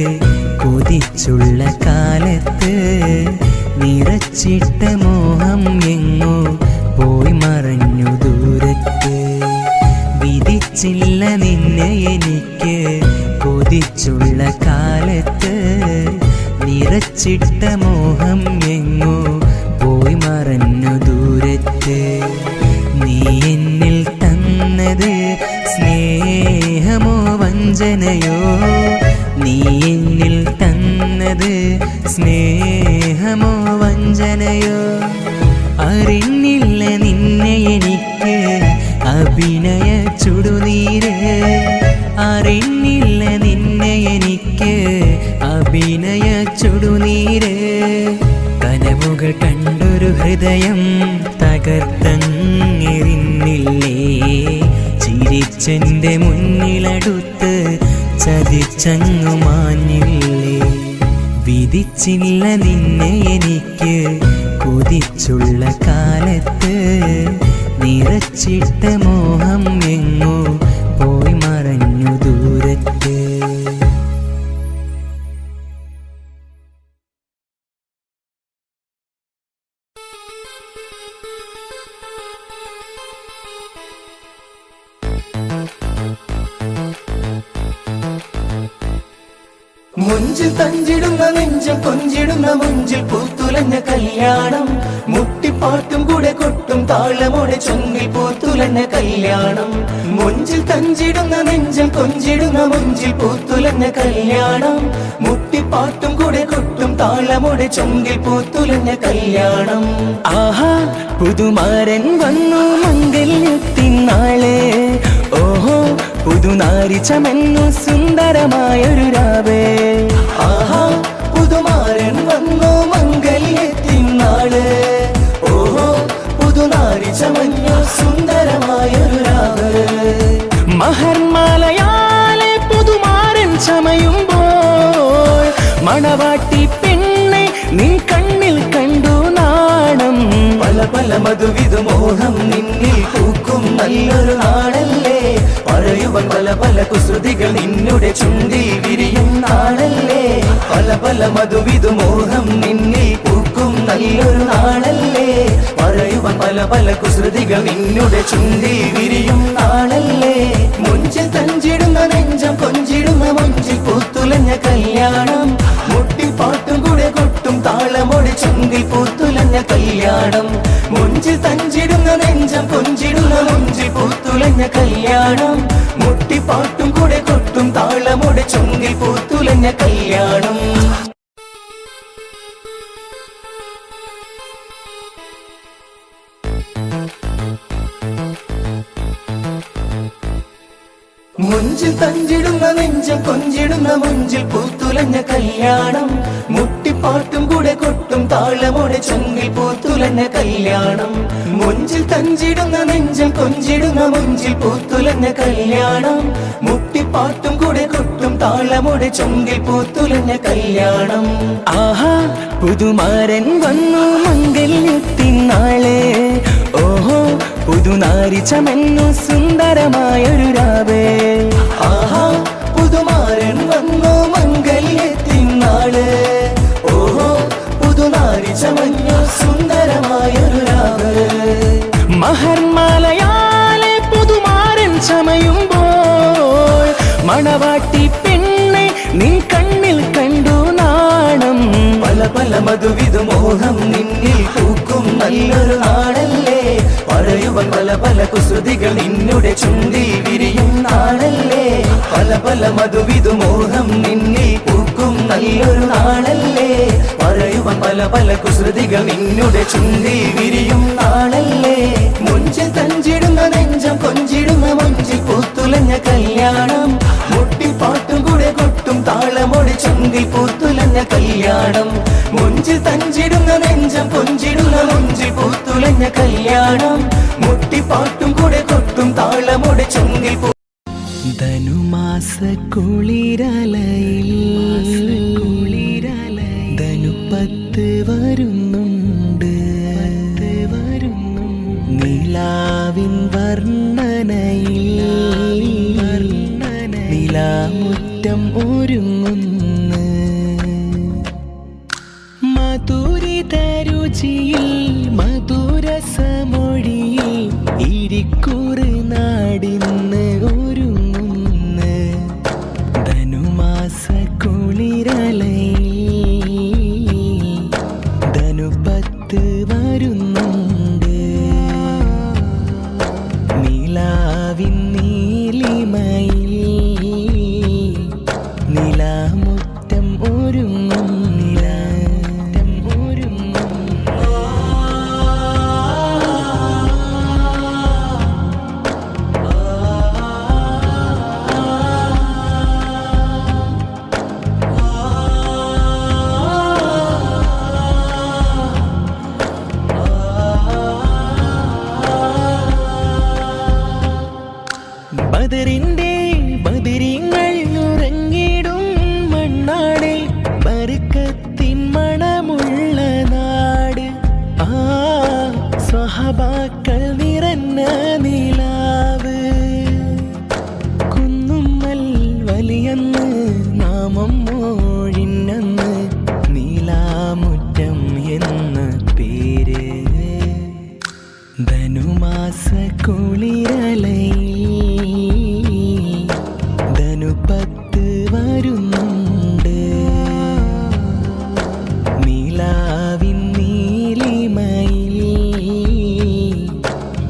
കൊതിച്ചുള്ള കാലത്ത്, നിറച്ചിട്ട മോഹം എങ്ങോ പോയി മറഞ്ഞു ദൂരത്ത്. വിധിച്ചില്ല നിന്നെ എനിക്ക് കൊതിച്ചുള്ള കാലത്ത്, നിറച്ചിട്ട മോഹം എങ്ങോ പോയി മറഞ്ഞു ദൂരത്ത്. നീ എന്നിൽ തന്നത് സ്നേഹമോ വഞ്ചനയോ, നീ എന്നിൽ തന്നത് സ്നേഹമോ വഞ്ചനയോ. അറിഞ്ഞില്ല നിന്നെ എനിക്ക് അഭിനയ ചുടുനീര്, അറിഞ്ഞില്ല നിന്നെ എനിക്ക് അഭിനയ ചുടുനീര്. കനവുകൾ കണ്ടൊരു ഹൃദയം തകർത്തെറിഞ്ഞില്ലേ, ചിരിച്ചെന്റെ മുന്നിലടുത്ത് ചതിച്ചങ്ങു മാഞ്ഞില്ലേ. വിധിച്ചില്ല നിന്നെ എനിക്ക് കൊതിച്ചുള്ള കാലത്ത്, നിറച്ചിട്ട മോഹം എങ്ങോ പോയി മറഞ്ഞു ദൂരത്ത്. മുഞ്ചിൽ തഞ്ചിടുന്ന നെഞ്ചം കൊഞ്ചിടുന്ന മുഞ്ചിൽ പൂത്തുലഞ്ഞ കല്യാണം, മുട്ടിപ്പാട്ടും കൂടെ കൊട്ടും താളമോടെ ചൊങ്കിൽ പൂത്തുലഞ്ഞ കല്യാണം. മുഞ്ചിൽ തഞ്ചിടുന്ന നെഞ്ചം കൊഞ്ചിടുന്ന മുഞ്ചിൽ പൂത്തുലഞ്ഞ കല്യാണം, മുട്ടിപ്പാട്ടും കൂടെ കൊട്ടും താളമോടെ ചൊങ്കിൽ പൂത്തുലഞ്ഞ കല്യാണം. ആഹാ പുതുമാരൻ വന്നു മംഗല്യത്തിനാളെ, ഓഹോ പുതുനാരി ചമന്നു സുന്ദരമായൊരു രാവേ. ആഹാ പുതുമാരൻ വന്നു മംഗല്യത്തിനാള്, ഓഹോ പുതുനാരി ചമഞ്ഞു സുന്ദരമായൊരു രാവ്. മഹർമാലയാലെ പുതുമാരൻ ചമയുമ്പോൾ മണവാട്ടി പെണ്ണെ നിൻ കണ്ണിൽ കണ്ടു നാണം. പല പല മധുവിധു മോഹം നിന്നിൽ പൂക്കും നല്ലൊരു നാളല്ലേ, പറയുവൻ പല പല കുസൃതികൾ നിന്നുടെ ചുണ്ടിൽ വിരിയും നാളല്ലേ. പല പല മധുവിധു മോഹം നിന്നിൽ പൂക്കും നല്ലൊരു നാളല്ലേ, പറയുവൻ പല പല കുസൃതികൾ നിന്നുടെ ചുണ്ടിൽ വിരിയും നാളല്ലേ. മുഞ്ചിൽ തഞ്ചിടുന്ന നെഞ്ചം കൊഞ്ചിടുന്ന മുഞ്ചിൽ പൂത്തുലഞ്ഞ കല്യാണം, മുട്ടിപ്പാട്ടും കൂടെ കൊട്ടും താളമോടെ ചുണ്ടിൽ പൂത്തുലഞ്ഞ കല്യാണം. മുഞ്ചിൽ തഞ്ചിടുന്ന നെഞ്ചം കൊഞ്ചിടുന്ന മുഞ്ചിൽ പൂത്തുലഞ്ഞ കല്യാണം, മുട്ടിപ്പാട്ടും കൂടെ കൊട്ടും താളമോടെ ചുണ്ടിൽ പൂത്തുലഞ്ഞ കല്യാണം. മുഞ്ചിൽ തഞ്ചിടുന്ന നെഞ്ചം കൊഞ്ചിടുന്ന മുഞ്ചിൽ പൂത്തുലഞ്ഞ കല്യാണം, മുട്ടിപ്പാട്ടും കൂടെ കൊട്ടും താളമോടെ ചൊങ്കിൽ പൂത്തുലഞ്ഞ കല്യാണം. മുഞ്ചിൽ തഞ്ചിടുന്ന നെഞ്ചം കൊഞ്ചിടുന്ന മുഞ്ചിൽ പൂത്തുലഞ്ഞ കല്യാണം, മുട്ടിപ്പാട്ടും കൂടെ കൊട്ടും താളമോടെ ചൊങ്കിൽ പൂത്തുലഞ്ഞ കല്യാണം. ആഹാ പുതുമാരൻ വന്നു മംഗല്യത്തിനാളെ, ഓഹോ പുതുനാരി ചമന്നു സുന്ദരമായൊരു രാവേ. ആഹാ പുതുമാരൻ വന്നു മംഗല്യത്തിനാള്, ഓഹോ പുതുനാരി ചമഞ്ഞു സുന്ദരമായൊരു രാവ്. മഹർമാലയാലെ പുതുമാരൻ ചമയുമ്പോൾ മണവാട്ടി പെണ്ണെ നിൻ കണ്ണിൽ കണ്ടു മധുവിധു മോഹം നിന്നിൽ പൂക്കും നല്ലൊരു നാളല്ലേ പറയുവാൻ പല പല കുസൃതികൾ നിന്നുടെ ചുണ്ടിൽ വിരിയും നാളല്ലേ പല പല മധുവിധു മോഹം നിന്നിൽ പൂക്കും നല്ലൊരു നാളല്ലേ പറയുവാൻ പല പല കുസൃതികൾ നിന്നുടെ ചുണ്ടിൽ വിരിയും നാളല്ലേ മുഞ്ചിൽ തഞ്ചിടുന്ന നെഞ്ചം കൊഞ്ചിടുന്ന മഞ്ചിൽ പൂത്തുലഞ്ഞ കല്യാണം മുട്ടിപ്പാട്ടും കൂടെ കൊട്ടും താളമോടെ ചുണ്ടിൽ പൂത്തുലഞ്ഞ കല്യാണം മുഞ്ചിൽ തഞ്ചിടുന്ന നെഞ്ചം കൊഞ്ചിടുന്ന മഞ്ചിൽ പൂത്തുലഞ്ഞ കല്യാണം മുട്ടിപ്പാട്ടും കൂടെ കൊട്ടും താളമോടെ ചുണ്ടിൽ ധനുമാസ കുളിരലയിൽ ധനുപത്ത് വരുന്നുണ്ട് നിലാവിൻ വർണ്ണനയിൽ നിലാമുറ്റം ഒരുങ്ങുന്നു മധുരിത രുചിയിൽ മധുരസമൊഴിയിൽ ഇരിക്കൂറ് നാടിന്ന് ഒരുങ്ങുന്നു ധനുമാസ കുളിരലയിൽ ധനുപത്ത് വരുന്നുണ്ട് നിലാവിൻ നീലിമയിൽ നിലാമുറ്റം ഒരുങ്ങുന്നില്ല ബദറിന്റെ ബദരിങ്ങൾ ഉറങ്ങിടും മണ്ണാടെ ബർക്കത്തിൻ മണമുള്ള നാട് ആ സ്വഹബാക്കൾ നിറഞ്ഞ നിലാവ് കുന്നുമ്മൽ വലിയന്ന് നാമം മോഴിന്നന്ന് നീലാമുറ്റം എന്ന പേര് ധനുമാസ കുളിരലയിൽ ധനുപത്ത് വരുന്നുണ്ട് നിലാവിൻ നീലിമയിൽ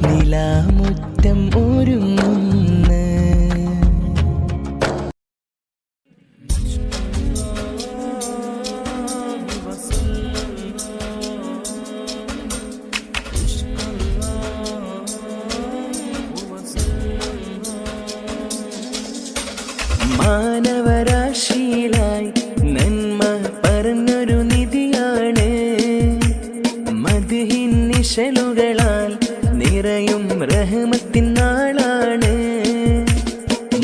നിലാമുറ്റം ഒരുങ്ങുന്നു മാനവരാശിയിലായി നന്മ പറഞ്ഞൊരു നിധിയാണ് മദ്ഹിൻ നിശലുകളാൽ നിറയും റഹ്മത്തിൻ നാളാണ്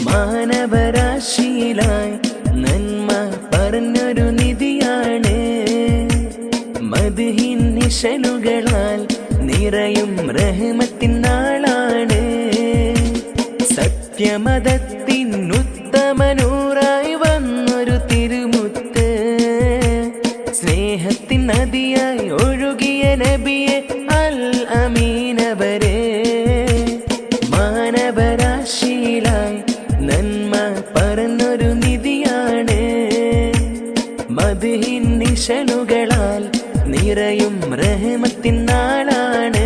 മാനവരാശിയിലായി നന്മ പറഞ്ഞൊരു നിധിയാണ് മദ്ഹിൻ നിശലുകളാൽ നിറയും റഹ്മത്തിൻ നാളാണ് സത്യമതത്തിൻ ഉത്തമനൂറായി വന്നൊരു തിരുമുത്ത് സ്നേഹത്തിൻ നദിയായി ഒഴുകിയ നബിയെ അൽ അമീനവരെ മാനവരാശിയിലായി നന്മ പറഞ്ഞൊരു നിധിയാണ് മദ്ഹിൻ നിശലുകളാൽ നിറയും റഹ്മത്തിൻ നാളാണ്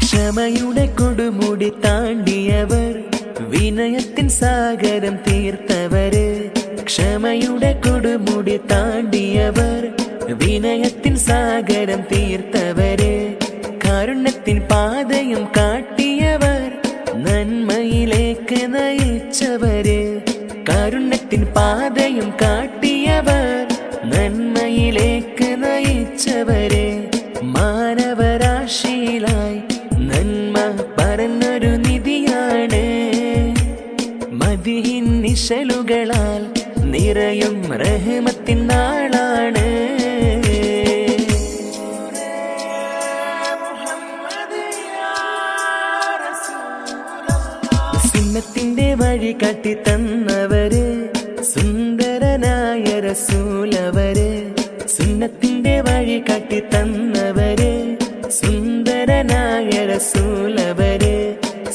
ക്ഷമയുടെ കൊടുമുടി താണ്ടിയവർ വിനയത്തിൻ സാഗരം തീർത്തവര് ക്ഷമയുടെ കൊടുമുടി താണ്ടിയവർ വിനയത്തിൻ സാഗരം തീർത്തവര് കാരുണ്യത്തിൻ പാതയും കാട്ടിയവർ നന്മയിലേക്ക് നയിച്ചവര് കാരുണ്യത്തിൻ പാതയും കാട്ടിയവർ നന്മയിലേക്ക് നയിച്ചവര് മാനവരാശിയിലായി നന്മ പറഞ്ഞൊരു നിധിയാണ് മദ്ഹിൻ നിശലുകളാൽ നിറയും റഹ്മത്തിൻ നാളാണ് സുന്നത്തിന്റെ വഴി കാട്ടി തന്നവര് സുന്ദരനായ റസൂലവര് സുന്നത്തിന്റെ വഴി കാട്ടി തന്നവര് സുന്ദരനായ റസൂലവര്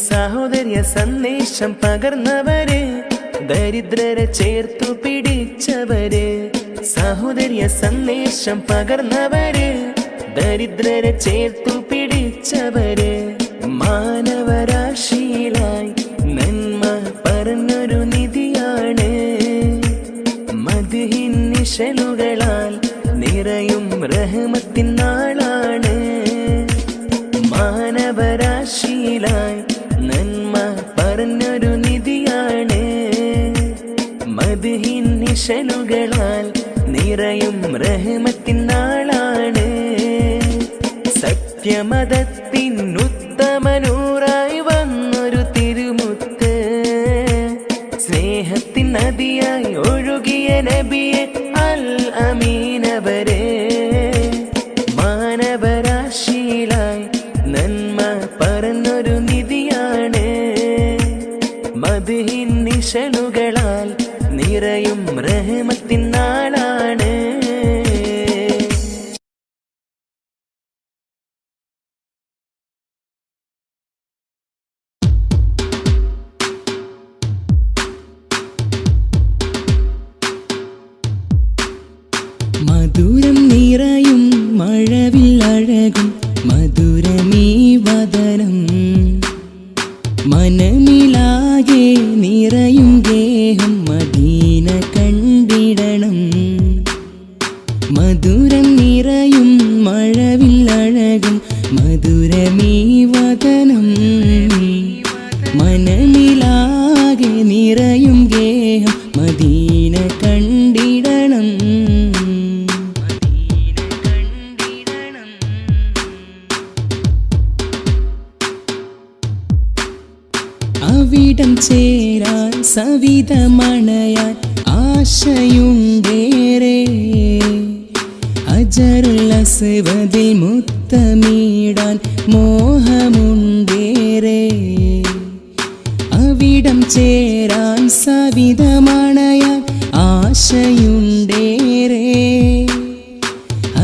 സഹോദര്യ സന്ദേശം പകർന്നവര്, ദരിദ്രരെ ചേർത്തു പിടിച്ചവര്. സാഹോദര്യ സന്ദേശം പകർന്നവര്, ദരിദ്രരെ ചേർത്തു പിടിച്ചവര്. മാനവരാശിയിലായി നന്മ പറഞ്ഞൊരു നിധിയാണ്. മദ്ഹിൻ നിശലുകളാൽ നിറയും റഹ്മത്തിൻ നാളാണ്. മാനവരാശിയിലായി നന്മ പറഞ്ഞൊരു നിധിയാണ്. മദ്ഹിൻ നിശലുകളാൽ നിറയും റഹ്മത്തിൻ നാളാണ്. സത്യമതത്തിൻ ഉത്തമനൂറായി വന്നൊരു തിരുമുത്ത്, സ്നേഹത്തിൻ നദിയായി ഒഴുകിയ നബിയെ അൽ അമീനവരെ. മാനവരാശിയിലായി നന്മ പറഞ്ഞൊരു നിധിയാണ്. മദ്ഹിൻ നിശലുകളാൽ നിറയും റഹ്മത്തിൻ നാളാണ്. മധുരം നിറയും മഴവില്ലഴകും മധുരമീ വദനം. മനമിലാകെ നിറയും ഗേഹം മദീന കണ്ടിടണം. മധുരം നിറയും മഴവില്ലഴകും മധുരമീ വദനം. മനമിലാകെ നിറയും ഗേഹം മദീന കണ്ടിടണം. അവിടം ചേരാൻ സവിതമണയാൻ ആശയുണ്ടേറെ. അജറുൽ അസ്വദിൽ മുത്തമിടാൻ മോഹമുണ്ടേറെ. അവിടം ചേരാൻ സവിതമണയാൻ ആശയുണ്ടേറെ.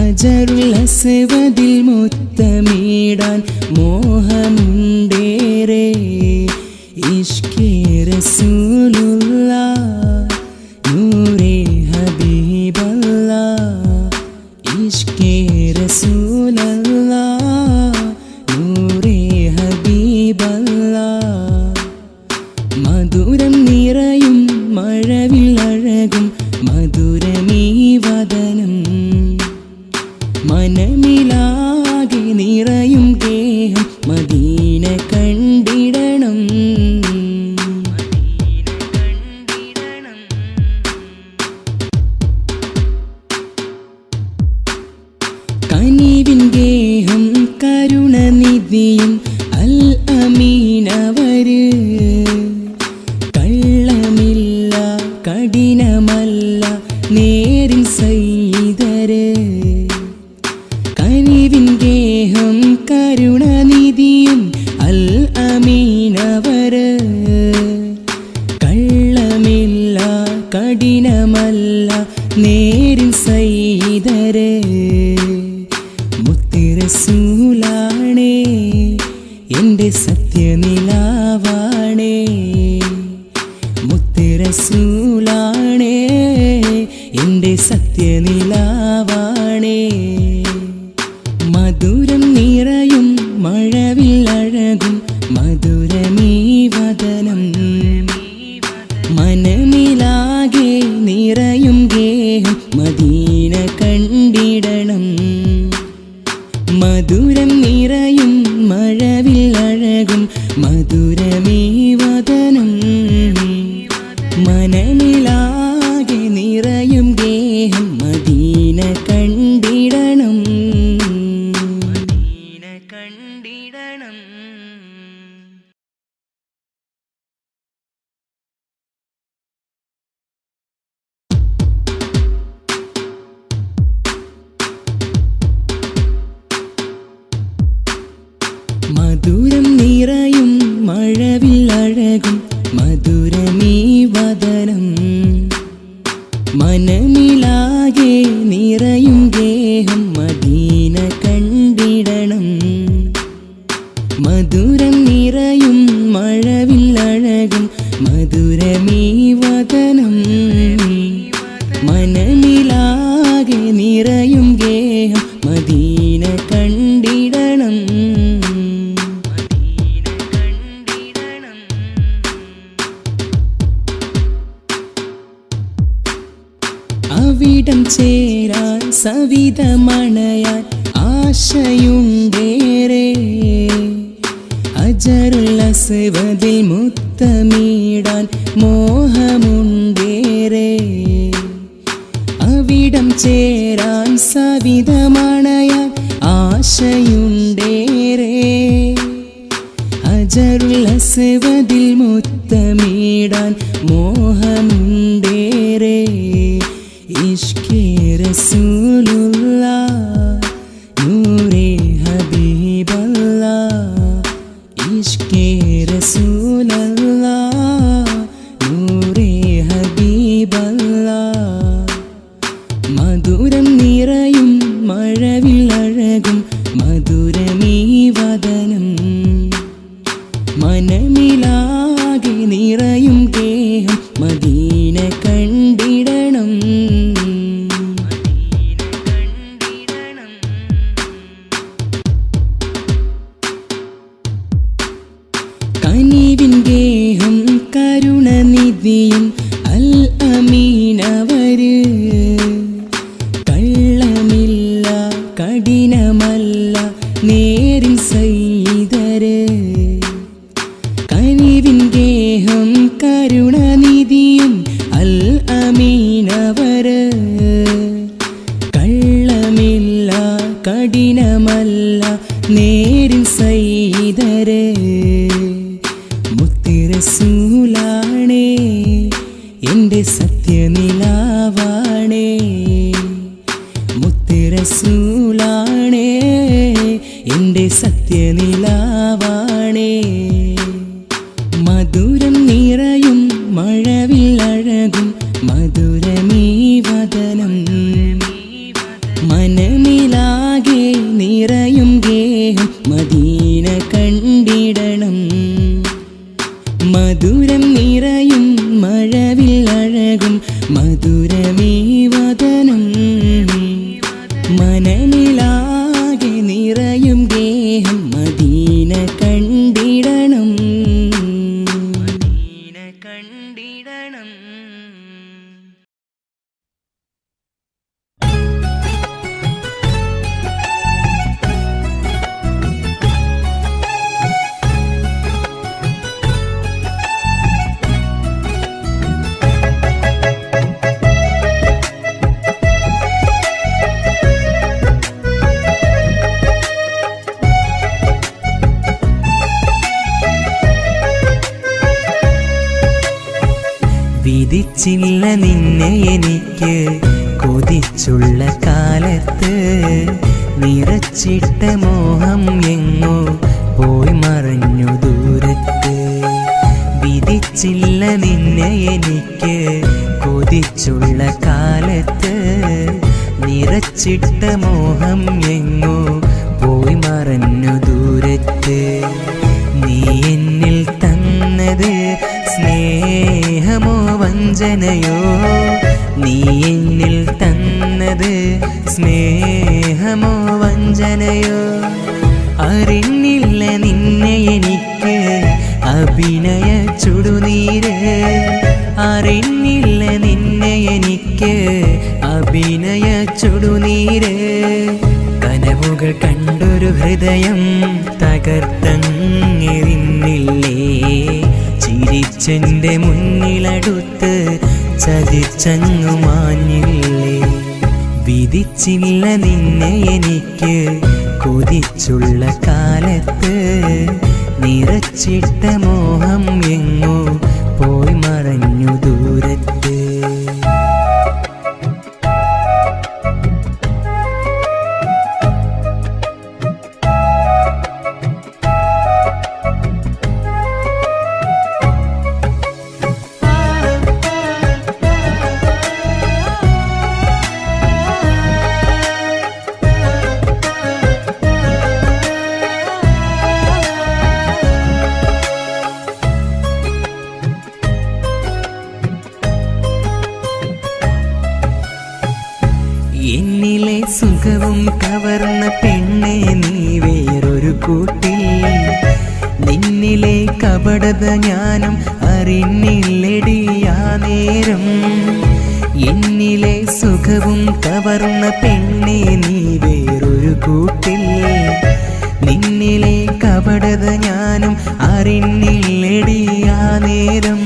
അജറുൽ അസ്വദിൽ മുത്തമിടാൻ മോഹമുണ്ടേറെ. ഇഷ്കേ റസൂലുള്ളാഹ് നൂറേ ഹബീബല്ലാഹ്. ഇഷ്കേ റസൂലല്ലാഹ് നൂറേ ഹബീബല്ലാഹ്. മധുരം നിറയും മഴവില്ലഴകും മധുരമീ വദനം. മനമിലാകെ നിറയും ഗേഹം മദീന കണ്ടിടണം. കനിവിൻ ഗേഹം കരുണനിധിയും അൽ അമീനവര്. കള്ളമില്ല കഠിനമല്ല നേരിൻ സയ്യിദര്. കനിവിൻ ഗേഹം കരുണനിധിയും അൽ അമീനവര്. കള്ളമില്ല കഠിനമല്ല നേരിൻ സയ്യിദര്. മുത്തുറസൂലാണേ എൻ്റെ സത്യനിലാവാണേ. മുത്തുറസൂലാണേ എൻ്റെ സത്യനിലാവാണേ. മധുരം നിറയും മഴവില്ലഴകും മധുരമീ വദനം. മനമിലാകെ നിറയും ഗേഹം മദീന കണ്ടിടണം. മധുരം നിറയും മഴവില്ലഴകും മധുരമീ വദനം. മനമിലാകെ നിറയും ഗേഹം മദീന കണ്ടിടണം. മദീന കണ്ടിടണം. അവിടം ചേരാൻ സവിധമണയാൻ ആശയുണ്ടേറെ. ഹജറുൽ അസ്വദിൽ മുത്തമിടാൻ മോഹമുണ്ടേറെ. അവിടം ചേരാൻ സവിധമണയാൻ ആശയുണ്ടേറെ. ഹജറുൽ അസ്വദിൽ മുത്തമിടാൻ മോഹമുണ്ടേറെ. ഇഷ്കേ റസൂലുള്ളാഹ് നൂറേ ഹബീബല്ലാഹ്. ഇഷ്കേ റസൂലല്ലാഹ് നൂറേ ഹബീബല്ലാഹ്. മധുരം നിറയും മഴവില്ലഴകും മധുരമീ വദനം. മനമിലാകെ നിറയും ഗേഹം മദീന കണ്ടിടണം. കനിവിൻ ഗേഹം കരുണനിധിയും അൽ അമീനവര്. കള്ളമില്ല കഠിനമല്ല നേരിൻ സയ്യിദര്. കനിവിൻ ഗേഹം കരുണനിധിയും അൽ അമീനവര്. കള്ളമില്ല കഠിനമല്ല നേരിൻ സയ്യിദര്. മുത്തുറസൂലാണേ എൻ്റെ സത്യനിലാവാണേ. മുത്തുറസൂലാണേ എൻ്റെ സത്യനിലാവാണേ. മധുരം നിറയും മഴവില്ലഴകും മധുരമീ വദനം. മനമിലാകെ നിറയും ഗേഹം മദീന കണ്ടിടണം. മധുരം നിറയും മഴവില്ലഴകും മധുരമീ വദനം. മനമിലാകെ നിറയും ഗേഹം മദീന കണ്ടിടണം. കണ്ടിടണം. വിധിച്ചില്ല നിന്നെ എനിക്ക് കൊതിച്ചുള്ള കാലത്ത്. നിറച്ചിട്ട മോഹം എങ്ങോ പോയി മറഞ്ഞു ദൂരത്ത്. വിധിച്ചില്ല നിന്നെ എനിക്ക് കൊതിച്ചുള്ള കാലത്ത്. നിറച്ചിട്ട മോഹം എങ്ങോ പോയി മറഞ്ഞു ദൂരത്ത്. നീ എന്നിൽ തന്നത് സ്നേഹമോ വഞ്ചനയോ. നീ എന്നിൽ തന്നത് സ്നേഹമോ വഞ്ചനയോ. അറിഞ്ഞില്ല നിന്നെ എനിക്ക് അഭിനയ ചുടുനീര്. അറിഞ്ഞില്ല നിന്നെ എനിക്ക് അഭിനയ ചുടുനീര്. കനവുകൾ കണ്ടൊരു ഹൃദയം തകർത്തെറിഞ്ഞില്ലേ. ചിരിച്ചെന്റെ മുന്നിലടുത്ത് ചതിച്ചങ്ങു മാഞ്ഞില്ലേ. വിധിച്ചില്ല നിന്നെ എനിക്ക് കൊതിച്ചുള്ള കാലത്ത്. നിറച്ചിട്ട മോഹം എങ്ങോ പോയി മറഞ്ഞു ദൂരത്ത്. എന്നിലെ സുഖവും കവർന്ന പെണ്ണെ നീ വേറൊരു കൂട്ടിൽ. നിന്നിലെ കപടത ഞാനും അറിഞ്ഞില്ലടിയാ നേരം. എന്നിലെ സുഖവും കവർന്ന പെണ്ണെ നീ വേറൊരു കൂട്ടിൽ. നിന്നിലെ കപടത ഞാനും അറിഞ്ഞില്ലടിയാ നേരം.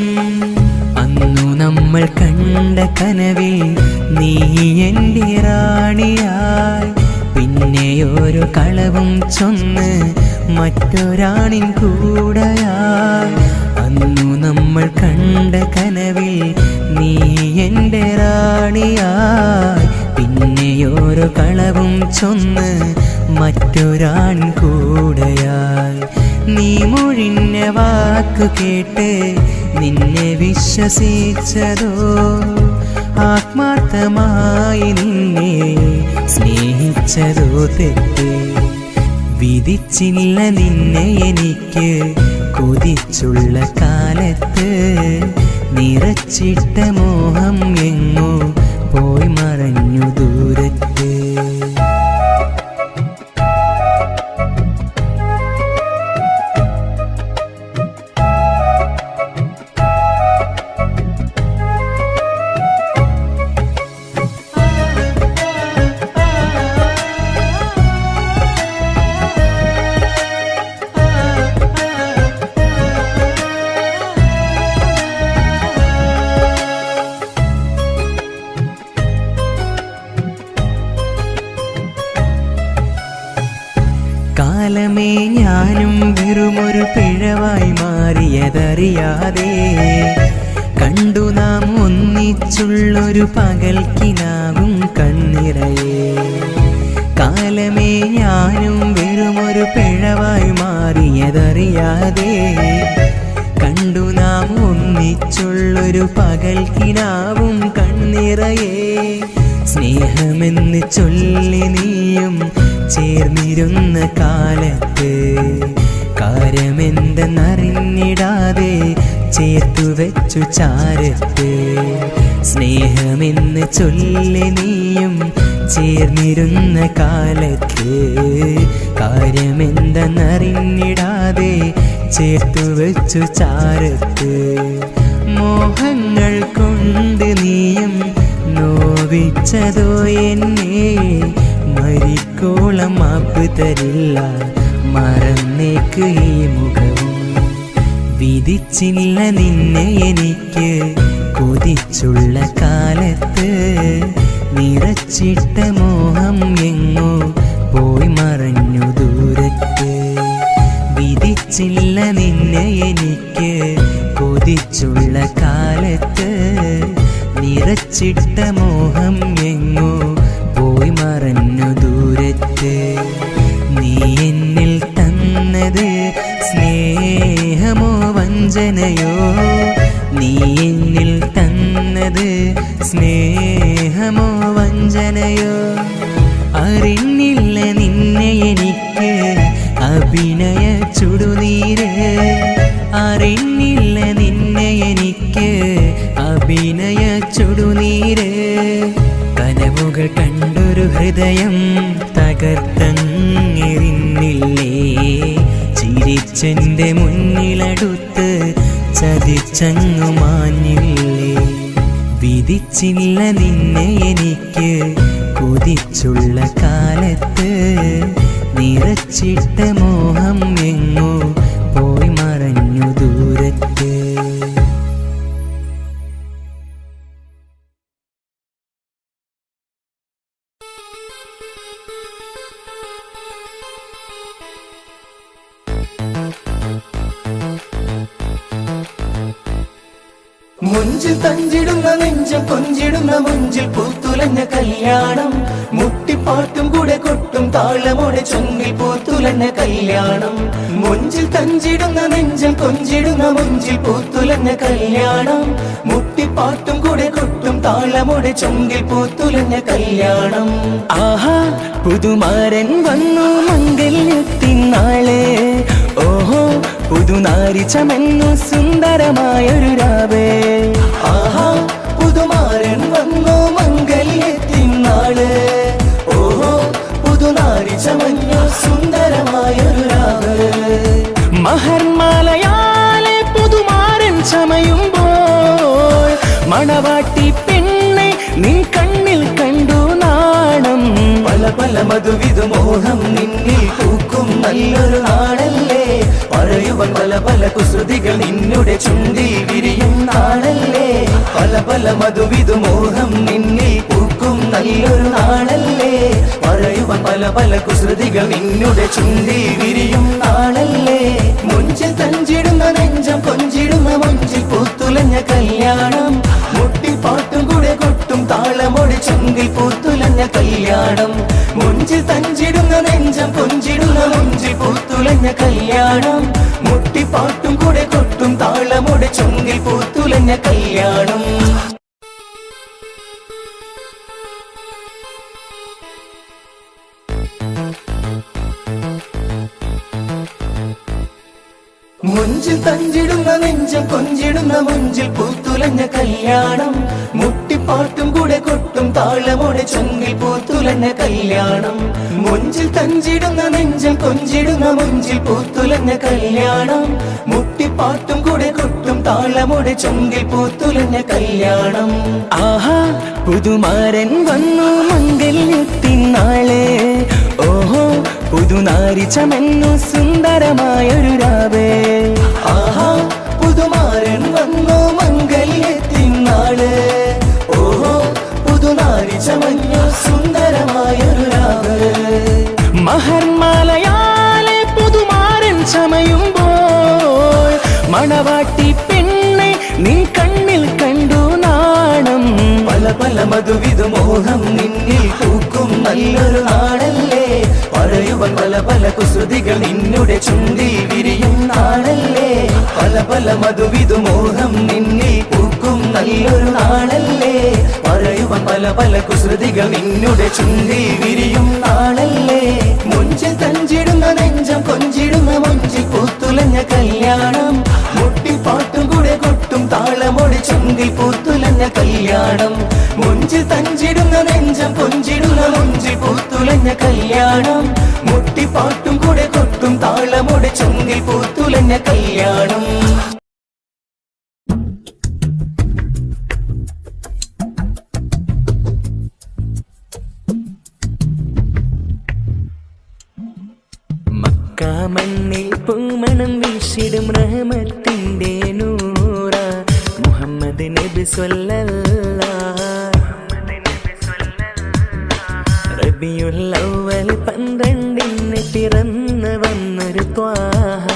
അന്നു നമ്മൾ കണ്ട കനവിൽ നീ എൻ്റെ റാണിയായി. പിന്നെയോരോ കളവും ചൊന്ന് മറ്റൊരാണിൻ കൂടെയായി. അന്നു നമ്മൾ കണ്ട കനവിൽ നീ എൻ്റെ റാണിയായി. പിന്നെയോരോ കളവും ചൊന്ന് മറ്റൊരാൺ കൂടെയായി. നീ മൊഴിഞ്ഞ വാക്കു കേട്ട് നിന്നെ വിശ്വസിച്ചതോ, ആത്മാർത്ഥമായി നിന്നെ സ്നേഹിച്ചതോ തെറ്റ്. വിധിച്ചില്ല നിന്നെ എനിക്ക് കൊതിച്ചുള്ള കാലത്ത്. നിറച്ചിട്ട മോഹം എങ്ങോ പോയി മറഞ്ഞു ദൂരത്ത്. കാലമേ ഞാനും വെറുമൊരു പിഴവായി മാറിയതറിയാതെ. കണ്ടു നാം ഒന്നിച്ചുള്ളൊരു പകൽക്കിനാവും കണ്ണിറയെ. കാലമേ ഞാനും വെറുമൊരു പിഴവായി മാറിയതറിയാതെ. കണ്ടു നാം ഒന്നിച്ചുള്ളൊരു പകൽക്കിനാവും കണ്ണിറയെ. സ്നേഹമെന്ന് ചൊല്ലി നീയും ചേർന്നിരുന്ന കാലത്ത് കാര്യമെന്തെന്നറിഞ്ഞിടാതെ ചേർത്തു വെച്ചു ചാരത്ത്. സ്നേഹമെന്ന് ചൊല്ലി നീയും ചേർന്നിരുന്ന കാലത്ത് കാര്യമെന്തെന്നറിഞ്ഞിടാതെ ചേർത്തു വെച്ചു ചാരത്ത്. മോഹങ്ങൾ കൊണ്ട് നീയും നോവിച്ചതോ എന്നെ. മരിക്കോളം മാപ്പ് തരില്ല മറന്നേക്ക് ഈ മുഖവും. വിധിച്ചില്ല നിന്നെ എനിക്ക് കൊതിച്ചുള്ള കാലത്ത്. നിറച്ചിട്ട മോഹം എങ്ങോ പോയി മറഞ്ഞു ദൂരത്ത്. വിധിച്ചില്ല നിന്നെ എനിക്ക് കൊതിച്ചുള്ള കാലത്ത്. നിറച്ചിട്ട മോഹം എങ്ങോ പോയി മറഞ്ഞു ദൂരത്ത്. നീ എന്നിൽ തന്നത് സ്നേഹമോ വഞ്ചനയോ. നീ എന്നിൽ തന്നത് സ്നേഹമോ വഞ്ചനയോ. അറിഞ്ഞില്ല നിന്നെ എനിക്ക് അഭിനയ ചുടുനീര്. അറിഞ്ഞില്ല നിന്നെ എനിക്ക് അഭിനയ ചുടുനീര്. കനവുകൾ കണ്ടൊരു ഹൃദയം തകർത്തെറിഞ്ഞില്ലേ. ചിരിച്ചെന്റെ മുന്നിലടുത്ത് ചതിച്ചങ്ങു മാഞ്ഞില്ലേ. വിധിച്ചില്ല നിന്നെ എനിക്ക് കൊതിച്ചുള്ള കാലത്ത്. നിറച്ചിട്ട മോഹം എങ്ങോ പോയി മറഞ്ഞു ദൂരത്ത്. മുഞ്ചിൽ തഞ്ചിടുന്ന നെഞ്ചം കൊഞ്ചിടുന്ന മുഞ്ചിൽ പൂത്തുലഞ്ഞ കല്യാണം. മുട്ടിപ്പാട്ടും കൂടെ കൊട്ടും താളമോടെ ചൊങ്കിൽ പൂത്തുലഞ്ഞ കല്യാണം. മുഞ്ചിൽ തഞ്ചിടുന്ന നെഞ്ചം കൊഞ്ചിടുന്ന മുഞ്ചിൽ പൂത്തുലഞ്ഞ കല്യാണം. മുട്ടിപ്പാട്ടും കൂടെ കൊട്ടും താളമോടെ ചൊങ്കിൽ പൂത്തുലഞ്ഞ കല്യാണം. ആഹാ പുതുമാരൻ വന്നു മംഗല്യത്തിനാളെ. ഓഹോ പുതുനാരി ചമന്നു സുന്ദരമായൊരു രാവേ. ആഹാ പുതുമാരൻ വന്നു മംഗല്യത്തിനാളെ. ഓഹോ പുതുനാരി ചമന്നു സുന്ദരമായൊരു രാവേ. മഹർമാലയാലെ പുതുമാരൻ ചമയുമ്പോൾ മണവാട്ടി പെണ്ണെ മധുവിധുമോഹം നിന്നിൽ പൂക്കും നല്ലൊരു നാളല്ലേ പറയുവാൻ പല പല കുസൃതികൾ നിന്നുടെ ചുണ്ടിൽ വിരിയും നാളല്ലേ പല മധുവിധുമോഹം നിന്നിൽ പൂക്കും നല്ലൊരു നാളല്ലേ പറയുവാൻ പല പല കുസൃതികൾ നിന്നുടെ ചുണ്ടിൽ വിരിയും നാളല്ലേ മുഞ്ചിൽ തഞ്ചിടുന്ന നെഞ്ചം കൊഞ്ചിടുന്ന മഞ്ചിൽ പൂത്തുലഞ്ഞ കല്യാണം മുട്ടിപ്പാട്ടും കൂടെ കൊട്ടും താളമൊടി ചുണ്ടിൽ പൂത്തുലഞ്ഞ കല്യാണം മുഞ്ചിൽ തഞ്ചിടുന്ന നെഞ്ചം കൊഞ്ചിടുന്ന മഞ്ചിൽ പൂത്തുലഞ്ഞ കല്യാണം മുട്ടിപ്പാട്ടും കൂടെ കൊട്ടും താളമൊടി ചുണ്ടിൽ പൂത്തുലഞ്ഞ കല്യാണം മുഞ്ചിൽ തഞ്ചിടുന്ന നെഞ്ചം കൊഞ്ചിടുന്ന മുഞ്ചിൽ പൂത്തുലഞ്ഞ കല്യാണം മുട്ടിപ്പാട്ടും കൂടെ കൊട്ടും താളമോടെ ചൊങ്കിൽ പൂത്തുലഞ്ഞ കല്യാണം മുഞ്ചിൽ തഞ്ചിടുന്ന നെഞ്ചം കൊഞ്ചിടുന്ന മുഞ്ചിൽ പൂത്തുലഞ്ഞ കല്യാണം മുട്ടിപ്പാട്ടും കൂടെ കൊട്ടും താളമോടെ ചൊങ്കിൽ പൂത്തുലഞ്ഞ കല്യാണം ആഹാ പുതുമാരൻ വന്നു മംഗല്യത്തിൻ നാളെ ഓഹോ പുതുനാരി ചമന്നു സുന്ദരമായൊരു രാവേ ആഹാ പുതുമാരൻ വന്നു മംഗല്യത്തിൻ നാള് ഓഹോ പുതുനാരി ചമഞ്ഞു സുന്ദരമായൊരു രാവ് മഹർമാലയാലെ പുതുമാരൻ ചമയുമ്പോൾ മണവാട്ടി പെണ്ണെ നിൻ കണ്ണിൽ കണ്ടു നാണം പല മധുവിധുമോഹം നിന്നിൽ പൂക്കും നല്ലൊരു നാളല്ലേ പറയുവാൻ പല കുസൃതികൾ നിന്നുടെ ചുണ്ടിൽ വിരിയും നാളല്ലേ പല മധുവിധുമോഹം നിന്നിൽ പൂക്കും നല്ലൊരു നാളല്ലേ പറയുവാൻ പല കുസൃതികൾ നിന്നുടെ ചുണ്ടിൽ വിരിയും നാളല്ലേ മുഞ്ചിൽ തഞ്ചിടുന്ന നെഞ്ചം കൊഞ്ചിടുന്ന മഞ്ചിൽ പൂത്തുലഞ്ഞ കല്യാണം മുട്ടിപ്പാട്ടും കൂടെ കൊട്ടും താളമൊടി ചുണ്ടിൽ പൂത്തുലഞ്ഞ കല്യാണം മുഞ്ചിൽ തഞ്ചിടുന്ന നെഞ്ചം കൊഞ്ചിടുന്ന മുഞ്ചിൽ പൂത്തുലഞ്ഞ കല്യാണം മുട്ടിപ്പാട്ടും കൂടെ കൊട്ടും താളമൊടി ചുണ്ടിൽ പൂത്തുലഞ്ഞ കല്യാണം മണ്ണിൽ പൂമണം വീശിടും റഹ്മത്തിന്റെ നൂറ മുഹമ്മദ് നബി സ്വല്ലല്ലാഹ് റബിയുൽ അവ്വൽ 12 പിറന്നു വന്നൊരു ത്വാഹ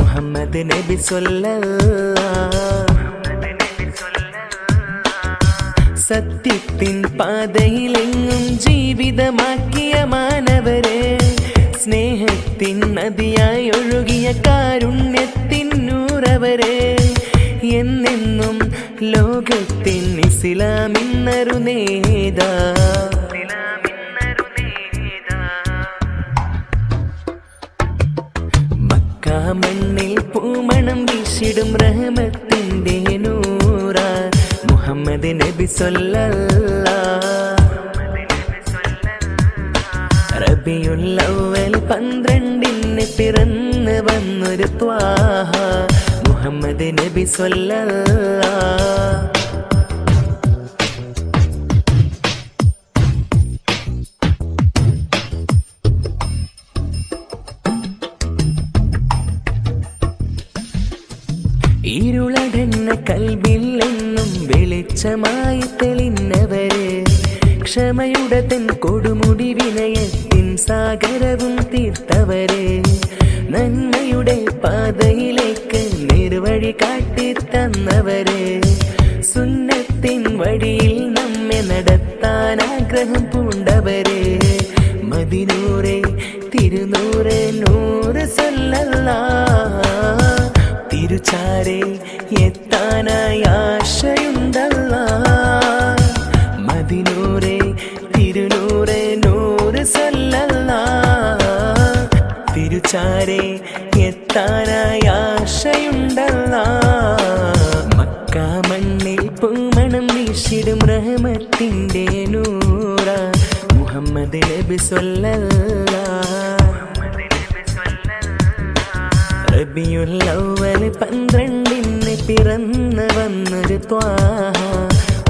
മുഹമ്മദ് നബി സ്വല്ലല്ലാഹ് സത്യത്തിൻ പാതയിലെങ്ങും ജീവിതമാക്കിയ മാനവരെ സ്നേഹത്തിൻ നദിയായി ഒഴുകിയ കാരുണ്യത്തിൻ നൂറവരെ എന്നെന്നും ലോകത്തിൻ ഇസ്ലാമിന്നൊരു നേതാ മക്ക മണ്ണിൽ പൂമണം വീശിടും റഹ്മത്തിന്റെ നൂറ മുഹമ്മദ് നബി സ്വല്ലല്ലാഹ് റബിയുൽ അവ്വൽ 12 പിറന്നു വന്നൊരു ത്വാഹ മുഹമ്മദ് നബി സ്വല്ലല്ലാഹ് ഇരുളടന്ന കൽബിൽ എന്നും വെളിച്ചമായി തെളിഞ്ഞവരെ ക്ഷമയുടെ തൻ കൊടുമുടി വിനയത്തിൻ സാഗരവും തീർത്തവരെ നന്മയുടെ പാതയിലേക്ക് നിർവഴി കാട്ടി തന്നവരെ സുന്നത്തിൻ വഴിയിൽ നമ്മെ നടത്താൻ ആഗ്രഹം പൂണ്ടവരെ മദിനൂറെ തിരുനൂറെ നൂറ് സല്ലല്ലാഹ് തിരുച്ചാരെ എത്താനായി ആശയുണ്ടല്ലാഹ് മദിനൂറെ തിരുനൂറെ നൂറ് സല്ലല്ലാഹ് തിരുച്ചാരെ എത്താനായി ആശയുണ്ടല്ലാഹ് മക്ക മണ്ണിൽ പൂമണം വീശിടും റഹ്മത്തിന്റെ നൂറ മുഹമ്മദ് നബി സ്വല്ലല്ലാഹ് റബിയുൽ അവ്വൽ 12 പിറന്നു വന്നൊരു ത്വാഹ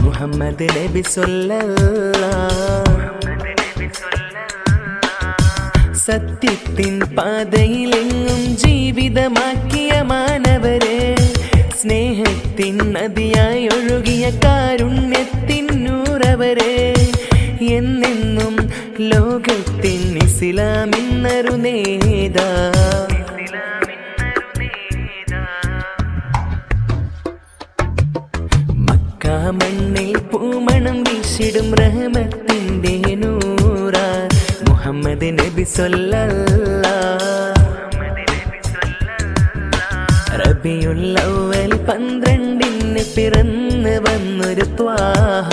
മുഹമ്മദ് നബി സ്വല്ലല്ലാഹ് സത്യത്തിൻ പാതയിലെങ്ങും ജീവിതമാക്കിയ മാനവരെ, സ്നേഹത്തിൻ നദിയായി ഒഴുകിയ കാരുണ്യത്തിൻ നൂറവരെ, എന്നെന്നും ലോകത്തിൻ ഇസ്ലാമിന്നൊരു നേതാ. മക്ക മണ്ണിൽ പൂമണം വീശിടും റഹ്മത്തിന്റെ നൂറ മുഹമ്മദ് നബി സ്വല്ലല്ലാഹ്. റബിയുൽ അവ്വൽ 12 പിറന്നു വന്നൊരു ത്വാഹ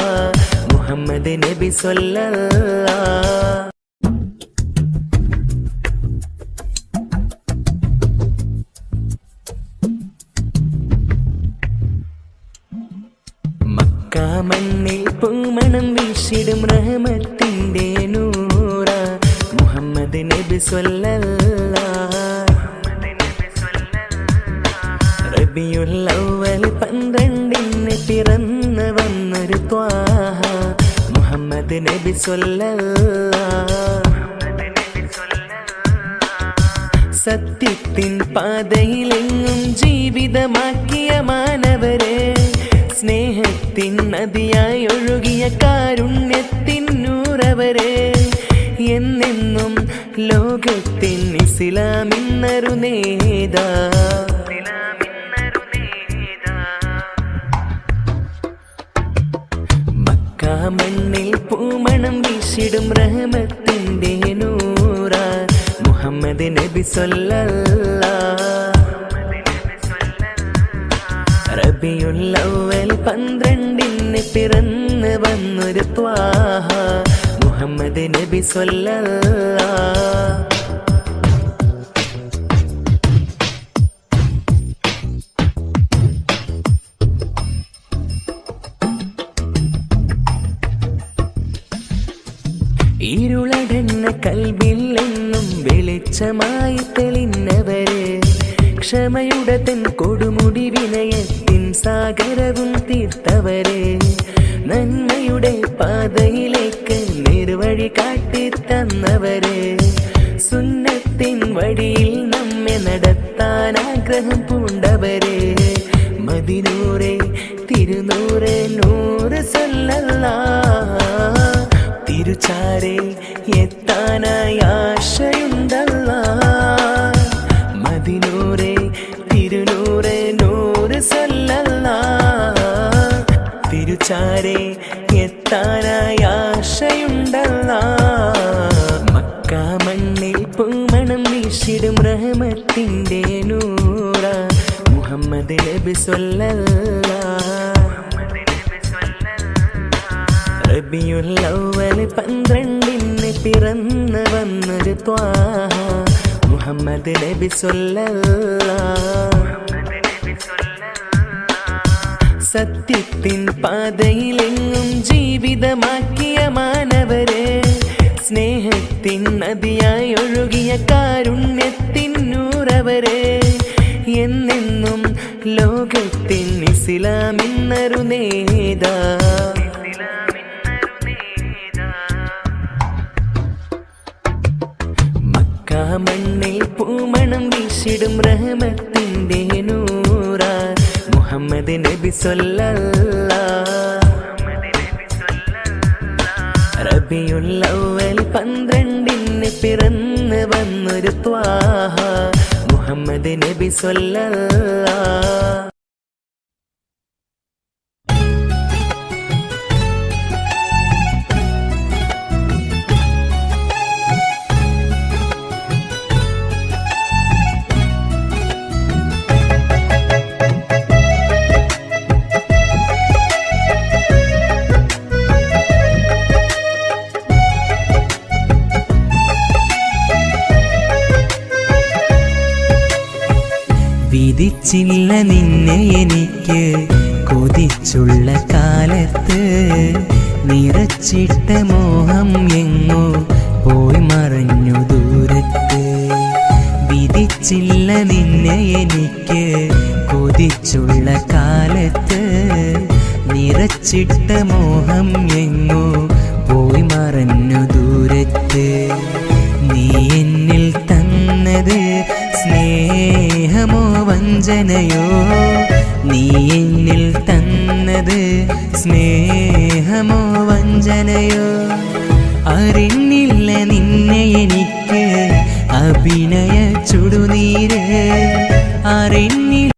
മുഹമ്മദ് നബി സ്വല്ലല്ലാഹ്. മക്ക മണ്ണിൽ പൂമണം വീശിടും റഹ്മത്തിന്റെ നൂറ മുഹമ്മദ് നബി സ്വല്ലല്ലാഹ്. റബിയുൽ അവ്വൽ 12 പിറന്നു വന്നൊരു ത്വാഹ മുഹമ്മദ് നബി സ്വല്ലല്ലാഹ്. സത്യത്തിൻ പാതയിലെങ്ങും ജീവിതമാക്കിയ മാനവരെ, സ്നേഹത്തിൻ നദിയായി ഒഴുകിയ കാരുണ്യത്തിൻ നൂറവരെ, എന്നെന്നും ലോകത്തിൻ ഇസ്ലാമിന്നൊരു നേതാ. മക്ക മണ്ണിൽ പൂമണം വീശിടും റഹ്മത്തിന്റെ നൂറ മുഹമ്മദ് നബി സ്വല്ലല്ലാഹ്. റബിയുൽ അവ്വൽ 12 പിറന്നു വന്നൊരു ത്വാഹ മുഹമ്മദ് നബി സ്വല്ലല്ലാഹ്. ഇരുളടന്ന കൽബിലെന്നും വെളിച്ചമായി തെളിഞ്ഞവരെ, ക്ഷമയുടെ തൻ കൊടുമുടി വിനയത്തിൻ സാഗരവും തീർത്തവരെ, നന്മയുടെ പാതയിലേക്ക് നിർവഴി കാട്ടിത്തന്നവരെ, സുന്നത്തിൻ വഴിയിൽ നമ്മെ നടത്താൻ ആഗ്രഹം പൂണ്ടവരെ, മദിനൂറെ തിരുനൂറെ നൂറ് സ്വല്ലല്ലാഹ്. തിരുച്ചാരെ എത്താനായി ആശയുണ്ടല്ലാഹ്. മദിനൂറെ തിരുനൂറെ നൂറ് സ്വല്ലല്ലാഹ്. തിരുച്ചാരെ എത്താനായി ആശയുണ്ടല്ലാഹ്. മക്ക മണ്ണിൽ പൂമണം വീശിടും റഹ്മത്തിന്റെ നൂറ മുഹമ്മദ് നബി സ്വല്ലല്ലാഹ്. റബിയുൽ അവ്വൽ 12 പിറന്നു വന്നൊരു ത്വാഹ മുഹമ്മദ് നബി സ്വല്ലല്ലാഹ്. സത്യത്തിൻ പാതയിലെങ്ങും ജീവിതമാക്കിയ മാനവരെ, സ്നേഹത്തിൻ നദിയായി ഒഴുകിയ കാരുണ്യത്തിൻ നൂറവരെ, എന്നെന്നും ലോകത്തിൻ ഇസ്ലാമിന്നൊരു നേതാ. മക്ക മണ്ണിൽ പൂമണം വീശിടും റഹ്മത്തിന്റെ നൂറ മുഹമ്മദ് നബി സ്വല്ലല്ലാഹ്. റബിയുൽ അവ്വൽ 12 പിറന്നു വന്നൊരു ത്വാഹ മുഹമ്മദ് നബി സ്വല്ലല്ലാഹ്. വിധിച്ചില്ല നിന്നെ എനിക്ക് കൊതിച്ചുള്ള കാലത്ത്, നിറച്ചിട്ട മോഹം എങ്ങോ പോയി മറഞ്ഞു ദൂരത്ത്. വിധിച്ചില്ല നിന്നെ എനിക്ക് കൊതിച്ചുള്ള കാലത്ത്, നിറച്ചിട്ട മോഹം എങ്ങോ പോയി മറഞ്ഞു ദൂരത്ത്. നീ എന്നിൽ തന്നത് സ്നേഹമോ വഞ്ചനയോ? നീ എന്നിൽ തന്നത് സ്നേഹമോ വഞ്ചനയോ? അറിഞ്ഞില്ല നിന്നെ എനിക്ക് അഭിനയ ചുടുനീര് അറിഞ്ഞില്ല